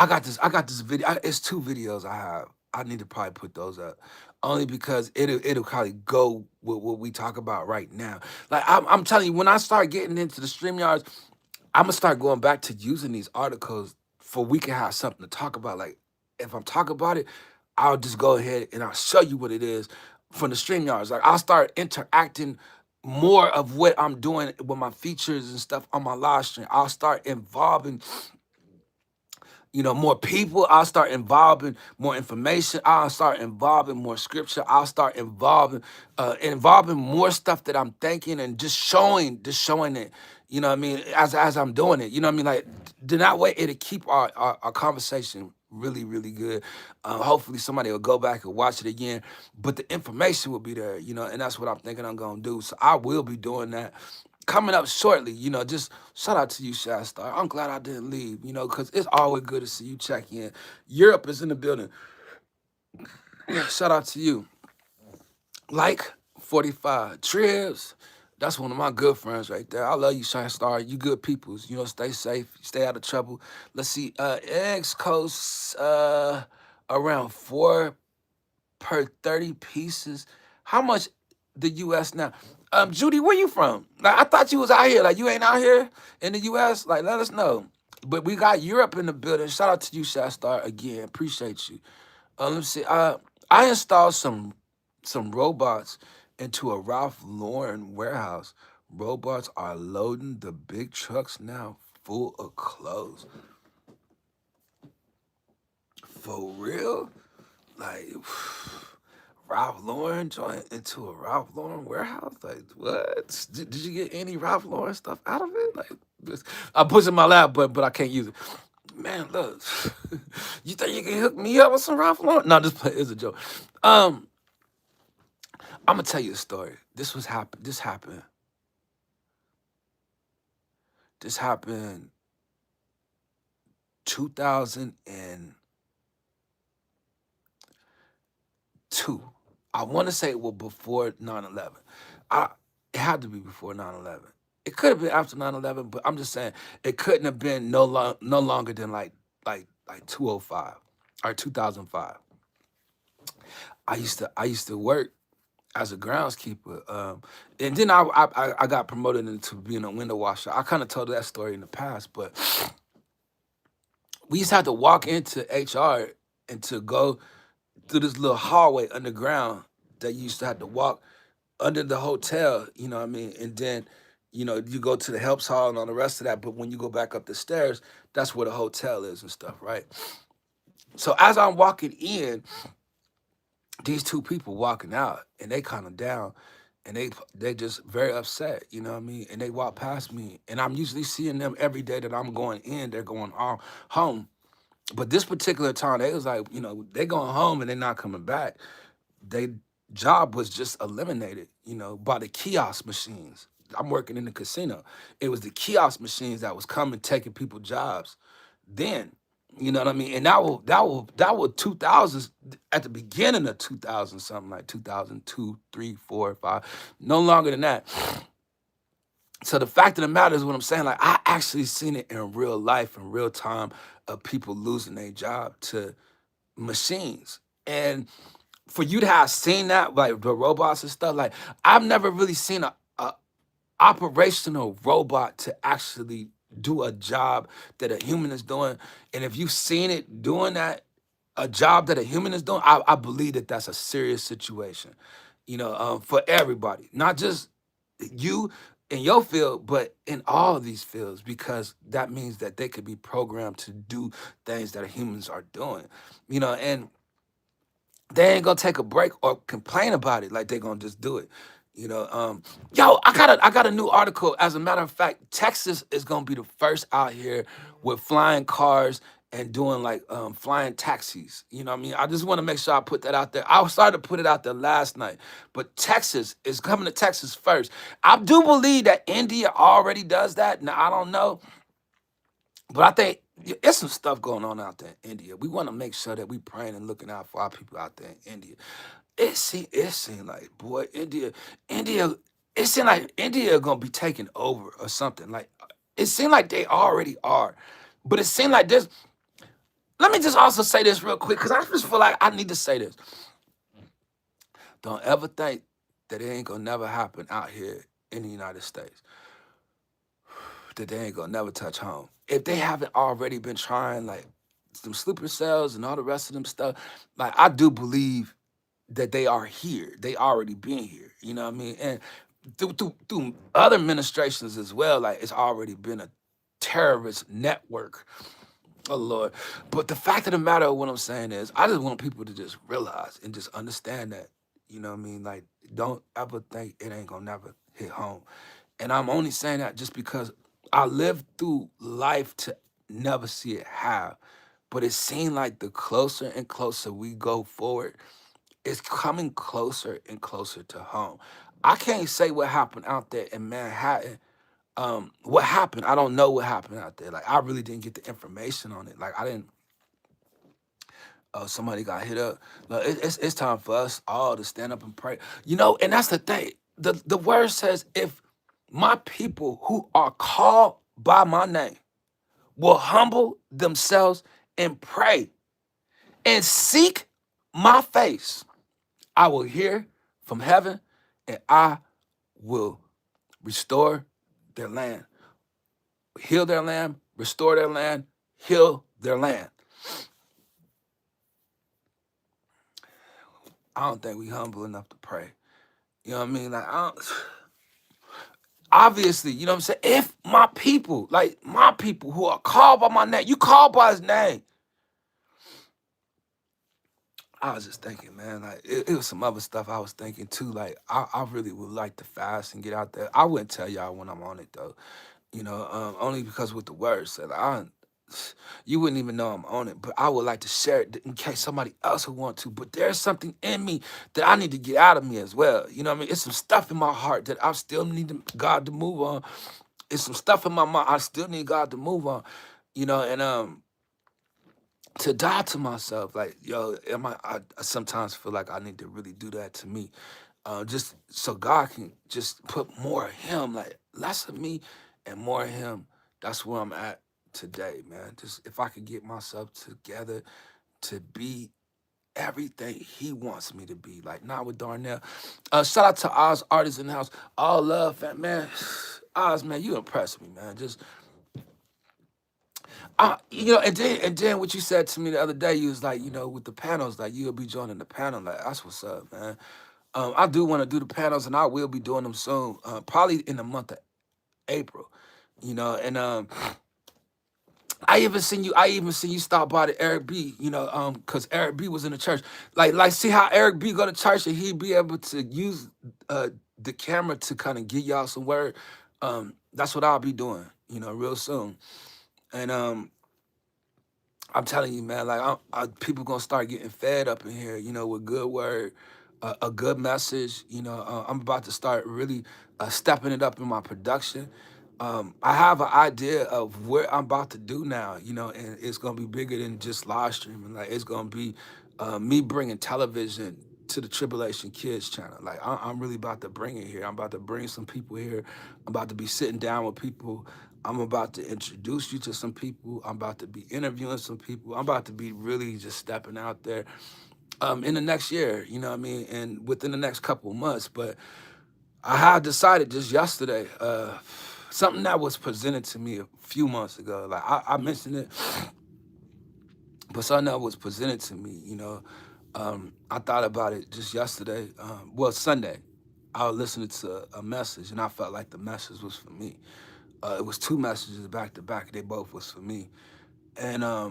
Speaker 1: I got this video. It's two videos I have. I need to probably put those up. Only because it'll probably go with what we talk about right now. Like I'm telling you, when I start getting into the StreamYards, I'm gonna start going back to using these articles for we can have something to talk about. Like if I'm talking about it, I'll just go ahead and I'll show you what it is from the StreamYards. Like I'll start interacting more of what I'm doing with my features and stuff on my live stream. I'll start involving more people. I'll start involving more information. I'll start involving more scripture. I'll start involving more stuff that I'm thinking and just showing it. You know what I mean? As I'm doing it, you know what I mean? Like, then that way it'll keep our conversation really, really good. Hopefully somebody will go back and watch it again, but the information will be there, and that's what I'm thinking I'm gonna do. So I will be doing that coming up shortly. Just shout out to you, Shastar. I'm glad I didn't leave, because it's always good to see you check in. Europe is in the building. Shout out to you. Like 45 Tribs. That's one of my good friends right there. I love you, Shastar. You good peoples. Stay safe. Stay out of trouble. Let's see. Eggs cost around 4 per 30 pieces. How much the US now? Judy, where you from? Like, I thought you was out here. Like, you ain't out here in the US? Like, let us know. But we got Europe in the building. Shout out to you, Shastar, again. Appreciate you. Let me see. I installed some robots into a Ralph Lauren warehouse. Robots are loading the big trucks now full of clothes. For real? like Ralph Lauren joined into a Ralph Lauren warehouse. Like, what? Did you get any Ralph Lauren stuff out of it? Like, I'm pushing my lap, but I can't use it. Man, look, you think you can hook me up with some Ralph Lauren? No, this is a joke. Um, I'm gonna tell you a story. This happened. This happened 2002. I want to say it was before 9/11. It had to be before 9/11. It could have been after 9/11, but I'm just saying it couldn't have been no longer than like 205 or 2005. I used to work as a groundskeeper, and then I got promoted into being a window washer. I kind of told that story in the past, but we used to have to walk into HR and to go through this little hallway underground that you used to have to walk under the hotel, you know what I mean? And then, you go to the helps hall and all the rest of that. But when you go back up the stairs, that's where the hotel is and stuff, right? So as I'm walking in, these two people walking out and they kind of down and they just very upset, you know what I mean? And they walk past me. And I'm usually seeing them every day that I'm going in, they're going on home. But this particular time, they was like, they going home and they're not coming back. They job was just eliminated, by the kiosk machines. I'm working in the casino. It was the kiosk machines that was coming taking people jobs. Then, you know what I mean? And that was 2000s at the beginning of 2000 something like 2002, 3, 4, 5. No longer than that. So the fact of the matter is what I'm saying, like I actually seen it in real life, in real time, of people losing their job to machines. And for you to have seen that, like the robots and stuff, like I've never really seen a operational robot to actually do a job that a human is doing. And if you've seen it doing that, a job that a human is doing, I believe that that's a serious situation, for everybody, not just you in your field, but in all of these fields, because that means that they could be programmed to do things that humans are doing, and they ain't gonna take a break or complain about it. Like they gonna just do it. Yo, I got a new article. As a matter of fact, Texas is gonna be the first out here with flying cars and doing like flying taxis. You know what I mean? I just want to make sure I put that out there. I started to put it out there last night, but Texas is coming to Texas first. I do believe that India already does that. Now I don't know, but I think it's some stuff going on out there in India. We want to make sure that we praying and looking out for our people out there in India. It seemed like, boy, India, it seemed like India gonna be taking over or something. Like it seemed like they already are. But it seemed like this. Let me just also say this real quick, because I just feel like I need to say this. Don't ever think that it ain't gonna never happen out here in the United States. That they ain't gonna never touch home. If they haven't already been trying like some sleeper cells and all the rest of them stuff, like I do believe that they are here. They already been here. You know what I mean? And through other administrations as well, like it's already been a terrorist network. Oh Lord. But the fact of the matter, what I'm saying is I just want people to just realize and just understand that. You know what I mean? Like, don't ever think it ain't gonna never hit home. And I'm only saying that just because I lived through life to never see it have. But it seemed like the closer and closer we go forward, it's coming closer and closer to home. I can't say what happened out there in Manhattan. What happened? I don't know what happened out there. Like I really didn't get the information on it. Like I didn't. Somebody got hit up. Look, it's time for us all to stand up and pray. And that's the thing. The word says, if my people who are called by my name will humble themselves and pray and seek my face, I will hear from heaven and I will restore their land, heal their land, restore their land, heal their land. I don't think we humble enough to pray. You know what I mean? Like, obviously, you know what I'm saying? If my people who are called by my name, you called by his name, I was just thinking, man, like it was some other stuff I was thinking too. Like I really would like to fast and get out there. I wouldn't tell y'all when I'm on it though, only because with the words said you wouldn't even know I'm on it. But I would like to share it in case somebody else would want to. But there's something in me that I need to get out of me as well. You know what I mean? It's some stuff in my heart that I still need God to move on. It's some stuff in my mind I still need God to move on. And to die to myself, like, yo, I sometimes feel like I need to really do that to me, just so God can just put more of Him, like less of me and more of Him. That's where I'm at today, man. Just if I could get myself together to be everything He wants me to be, like not with Darnell. Shout out to Oz, artists in the house. All love, fam, man. Oz, man, you impress me, man. Just and then what you said to me the other day, you was like, with the panels, like you'll be joining the panel. Like that's what's up, man. I do want to do the panels, and I will be doing them soon. Probably in the month of April. And I even seen you stop by to Eric B. Cause Eric B was in the church. Like see how Eric B go to church and he be able to use the camera to kind of get y'all some word. That's what I'll be doing, real soon. And I'm telling you, man, like people gonna start getting fed up in here, with good word, a good message. I'm about to start really stepping it up in my production. I have an idea of what I'm about to do now, and it's gonna be bigger than just live streaming. Like it's gonna be me bringing television to the Tribulation Kids channel. Like I'm really about to bring it here. I'm about to bring some people here. I'm about to be sitting down with people. I'm about to introduce you to some people. I'm about to be interviewing some people. I'm about to be really just stepping out there in the next year, you know what I mean? And within the next couple of months. But I had decided just yesterday, something that was presented to me a few months ago. Like I mentioned it, but something that was presented to me, I thought about it just yesterday. Well, Sunday. I was listening to a message and I felt like the message was for me. It was two messages back to back. They both was for me. And I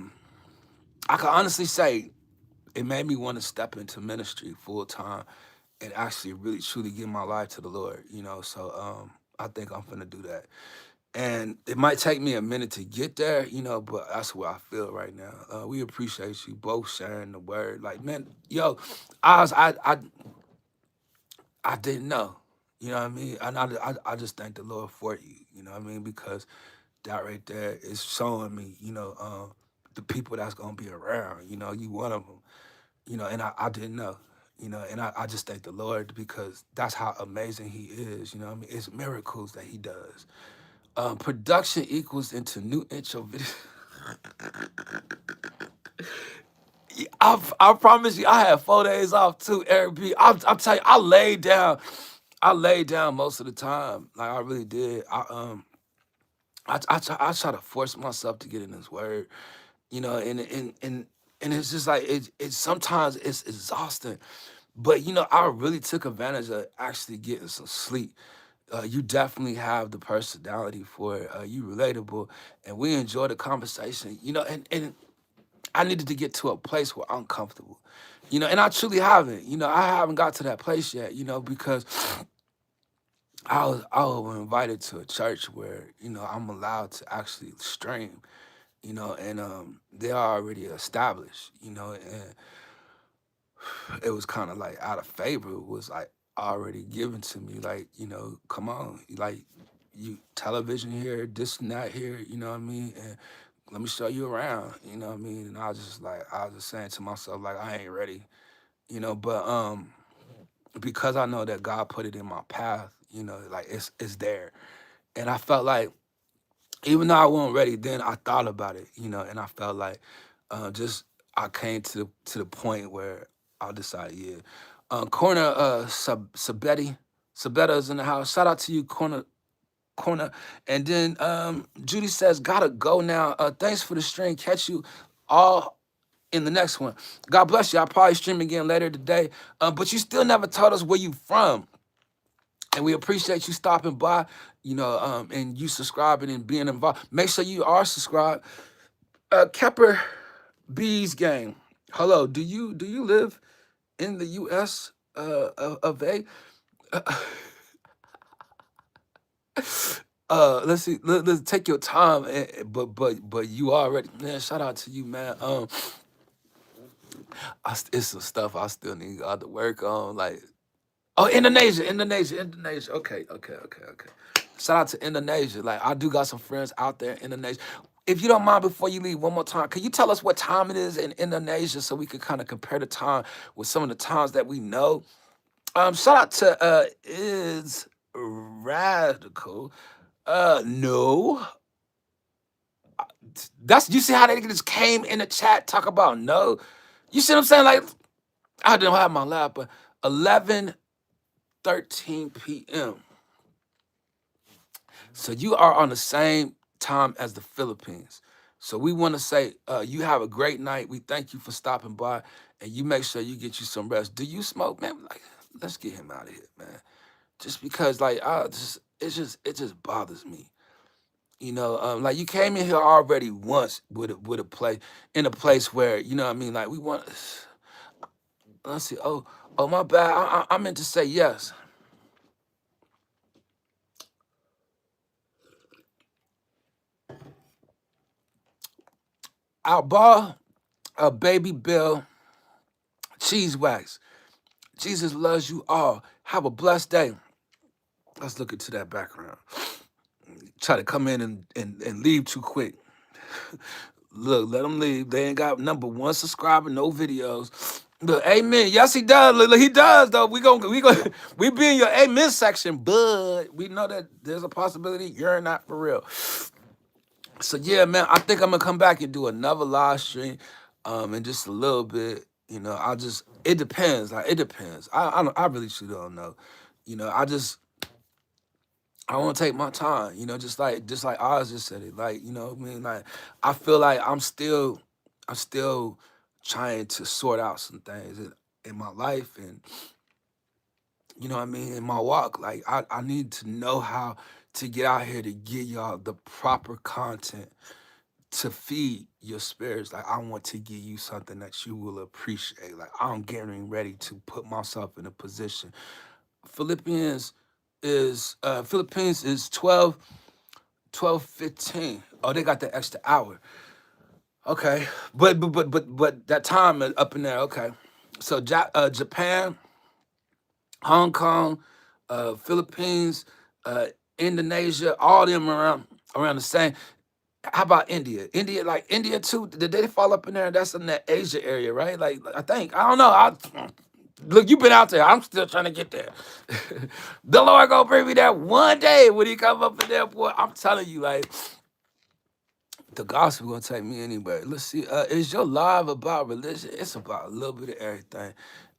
Speaker 1: can honestly say it made me want to step into ministry full time and actually really truly give my life to the Lord, So I think I'm gonna do that. And it might take me a minute to get there, but that's where I feel right now. We appreciate you both sharing the word. Like, man, yo, I didn't know. You know what I mean? And I just thank the Lord for you. You know what I mean? Because that right there is showing me, the people that's gonna be around. You one of them. And I didn't know. And I just thank the Lord because that's how amazing He is. You know what I mean? It's miracles that He does. Production equals into new intro video. I promise you, I had 4 days off too, Eric B. I'm telling you, I laid down most of the time. Like I really did. I try to force myself to get in this word, and it's just like it sometimes it's exhausting. But I really took advantage of actually getting some sleep. You definitely have the personality for it. You relatable, and we enjoy the conversation. And I needed to get to a place where I'm comfortable. And I truly haven't. I haven't got to that place yet. Because I was invited to a church where I'm allowed to actually stream. And they're already established. And it was kind of like out of favor. It was like already given to me. Like come on, like you television here, this and that here. You know what I mean? And let me show you around. You know what I mean? And I was just saying to myself like I ain't ready. But because I know that God put it in my path. Like it's there, and I felt like even though I wasn't ready then, I thought about it, and I felt like just I came to the point where I decided, yeah. Corner Sabetti is in the house. Shout out to you, Corner. And then Judy says, gotta go now. Thanks for the stream. Catch you all in the next one. God bless you. I'll probably stream again later today. But you still never told us where you from. And we appreciate you stopping by, and you subscribing and being involved. Make sure you are subscribed. Kepper Bees Gang. Hello, do you live in the U.S. Of A? Uh, let's see. Let's take your time, but you already, man. Shout out to you, man. It's some stuff I still need God to work on, like. Oh, Indonesia. Okay. Shout out to Indonesia. Like, I do got some friends out there in Indonesia. If you don't mind, before you leave, one more time, can you tell us what time it is in Indonesia so we could kind of compare the time with some of the times that we know? Shout out to is radical. No, that's you see how they just came in the chat talk about no. You see what I'm saying? Like, I didn't have my lap, but 11:13 p.m. So you are on the same time as the Philippines. So we want to say you have a great night. We thank you for stopping by, and you make sure you get you some rest. Do you smoke, man? Like, let's get him out of here, man. Just because, like, it just bothers me. Like you came in here already once with a play in a place where you know what I mean. Like we want. Let's see. Oh, my bad. I meant to say yes. Our ball, a baby Bill, cheese wax. Jesus loves you all. Have a blessed day. Let's look into that background. Try to come in and leave too quick. Look, let them leave. They ain't got number one subscriber, no videos. Look, amen. Yes, he does. Look, he does though. We be in your amen section, but we know that there's a possibility you're not for real. So yeah, man, I think I'm gonna come back and do another live stream, in just a little bit. It depends. Like it depends. I really truly don't know. I want to take my time. Just like Oz just said it. Like what I mean, like I feel like I'm still trying to sort out some things in my life and what I mean in my walk. Like I need to know how to get out here to get y'all the proper content to feed your spirits. Like I want to give you something that you will appreciate. Like I'm getting ready to put myself in a position. Philippines is 12:15. Oh, they got the extra hour. Okay. But that time is up in there. Okay. So Japan, Hong Kong, Philippines, uh, Indonesia, all them around the same. How about India? India too. Did they fall up in there? That's in that Asia area, right? Like I think. I don't know. Look, you've been out there. I'm still trying to get there. The Lord gonna bring me there one day when He come up in there, boy. I'm telling you, like the gospel gonna take me anywhere. Let's see. Is your live about religion? It's about a little bit of everything.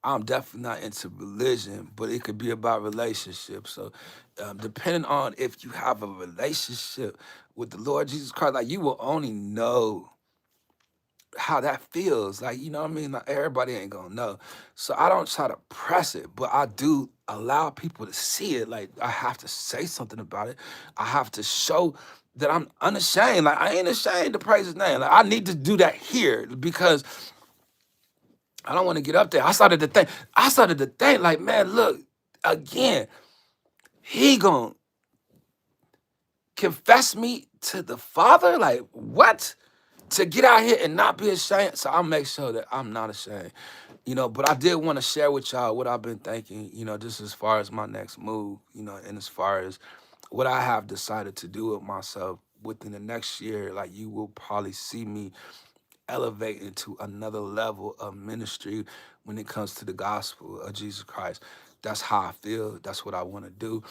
Speaker 1: I'm definitely not into religion, but it could be about relationships. So, depending on if you have a relationship with the Lord Jesus Christ, like you will only know how that feels. Like, you know what I mean? Like everybody ain't gonna know. So I don't try to press it, but I do allow people to see it. Like I have to say something about it. I have to show that I'm unashamed. Like I ain't ashamed to praise his name. Like I need to do that here because I don't want to get up there. I started to think like, man, look, again, he gonna confess me to the Father? Like, what? To get out here and not be ashamed. So I'll make sure that I'm not ashamed. But I did want to share with y'all what I've been thinking, just as far as my next move, and as far as what I have decided to do with myself within the next year. Like you will probably see me elevate into another level of ministry when it comes to the gospel of Jesus Christ. That's how I feel. That's what I want to do.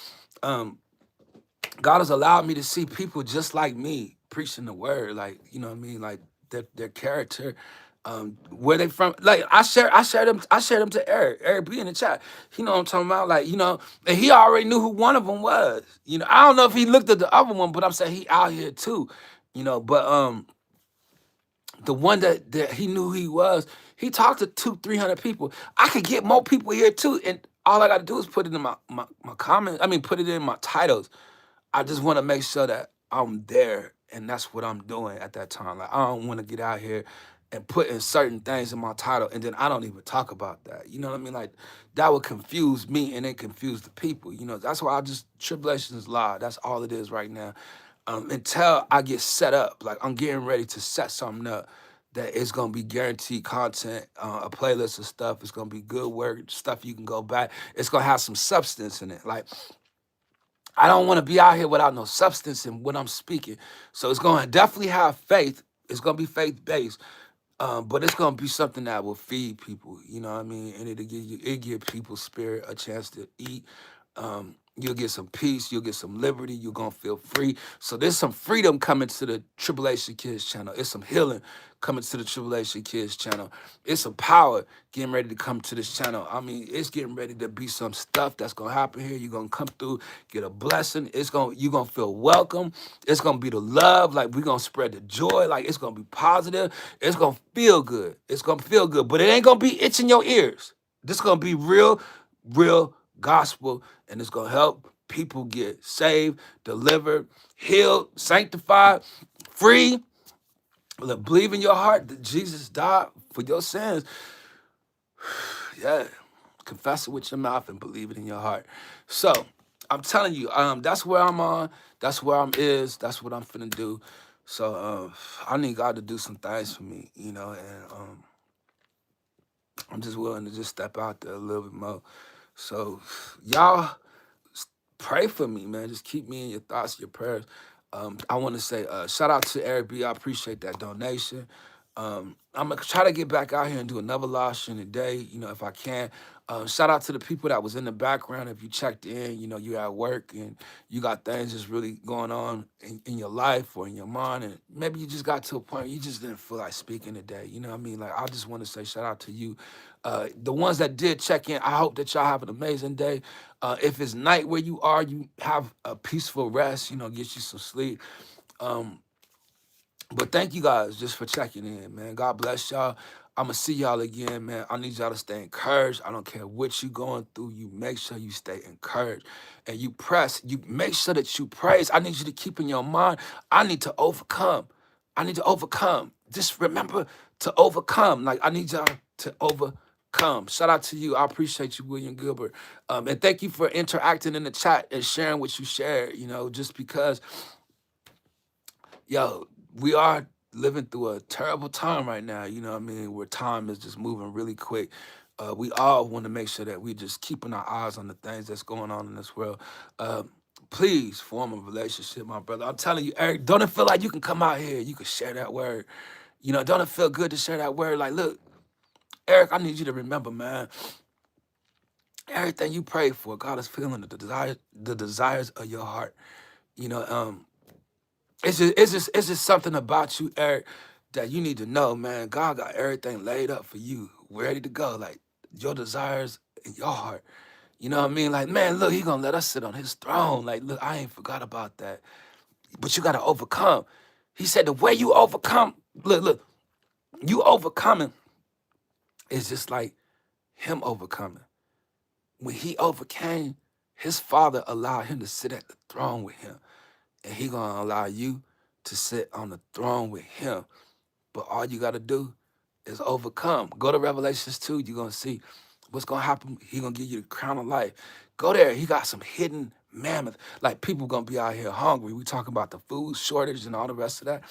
Speaker 1: Um, God has allowed me to see people just like me preaching the word, like what I mean, like their character, where they from. Like I shared them to Eric. Eric be in the chat. He know what I'm talking about. Like and he already knew who one of them was. I don't know if he looked at the other one, but I'm saying he out here too. But the one that he knew who he was, he talked to 300 people. I could get more people here too, and all I got to do is put it in my comments. I mean, put it in my titles. I just want to make sure that I'm there, and that's what I'm doing at that time. Like I don't want to get out here and putting certain things in my title, and then I don't even talk about that. You know what I mean? Like that would confuse me and it confuse the people. You know, that's why I just tribulation is live. That's all it is right now. Until I get set up, like I'm getting ready to set something up that is gonna be guaranteed content, a playlist of stuff. It's gonna be good work, stuff you can go back. It's gonna have some substance in it. Like I don't want to be out here without no substance in what I'm speaking. So it's gonna definitely have faith. It's gonna be faith based. But it's gonna be something that will feed people, you know what I mean? And it give people's spirit a chance to eat. You'll get some peace, you'll get some liberty, you're gonna feel free. So there's some freedom coming to the Tribulation Kids channel. It's some healing coming to the Tribulation Kids channel. It's some power getting ready to come to this channel. I mean, it's getting ready to be some stuff that's gonna happen here. You're gonna come through, get a blessing. You're gonna feel welcome. It's gonna be the love, like we're gonna spread the joy, like it's gonna be positive. It's gonna feel good. It's gonna feel good, but it ain't gonna be itching your ears. This gonna be real gospel, and it's gonna help people get saved, delivered, healed, sanctified, free. Look, believe in your heart that Jesus died for your sins. Yeah. Confess it with your mouth and believe it in your heart. So I'm telling you, that's where I'm on. That's where I'm is. That's what I'm finna do. So I need God to do some things for me, you know, and I'm just willing to just step out there a little bit more. So y'all pray for me, man. Just keep me in your thoughts, your prayers. I want to say shout out to Eric B. I appreciate that donation. I'm gonna try to get back out here and do another live stream today, you know, if I can. Shout out to the people that was in the background. If you checked in, you know, you're at work and you got things just really going on in your life or in your mind, and maybe you just got to a point where you just didn't feel like speaking today. You know what I mean? Like I just want to say shout out to you. The ones that did check in, I hope that y'all have an amazing day. If it's night where you are, you have a peaceful rest, you know, get you some sleep. Um, but thank you guys just for checking in, man. God bless y'all. I'm going to see y'all again, man. I need y'all to stay encouraged. I don't care what you going through. You make sure you stay encouraged. And you press. You make sure that you praise. I need you to keep in your mind, I need to overcome. I need to overcome. Just remember to overcome. Like, I need y'all to overcome. Shout out to you. I appreciate you, William Gilbert. And thank you for interacting in the chat and sharing what you shared, you know, just because yo, we are living through a terrible time right now, you know what I mean, where time is just moving really quick. We all want to make sure that we just keeping our eyes on the things that's going on in this world. Uh, Please form a relationship, my brother. I'm telling you, Eric, don't it feel like you can come out here, you can share that word? You know, don't it feel good to share that word? Like, look, Eric, I need you to remember, man, everything you pray for, God is feeling the desires of your heart. You know, it's just something about you, Eric, that you need to know, man. God got everything laid up for you, ready to go. Like your desires in your heart. You know what I mean? Like, man, look, he gonna let us sit on his throne. Like, look, I ain't forgot about that. But you gotta overcome. He said the way you overcome, look, you overcoming is just like him overcoming. When he overcame, his father allowed him to sit at the throne with him. And he gonna allow you to sit on the throne with him. But all you got to do is overcome. Go to Revelations 2. You're going to see what's going to happen. He going to give you the crown of life. Go there. He got some hidden mammoth. Like people going to be out here hungry. We talking about the food shortage and all the rest of that.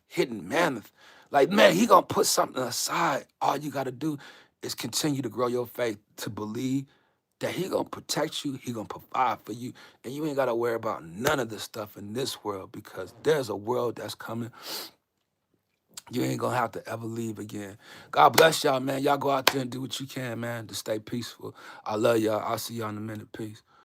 Speaker 1: Hidden mammoth. Like, man, he going to put something aside. All you got to do is continue to grow your faith to believe that he going to protect you. He going to provide for you. And you ain't got to worry about none of this stuff in this world because there's a world that's coming. You ain't gonna have to ever leave again. God bless y'all, man. Y'all go out there and do what you can, man, to stay peaceful. I love y'all. I'll see y'all in a minute. Peace.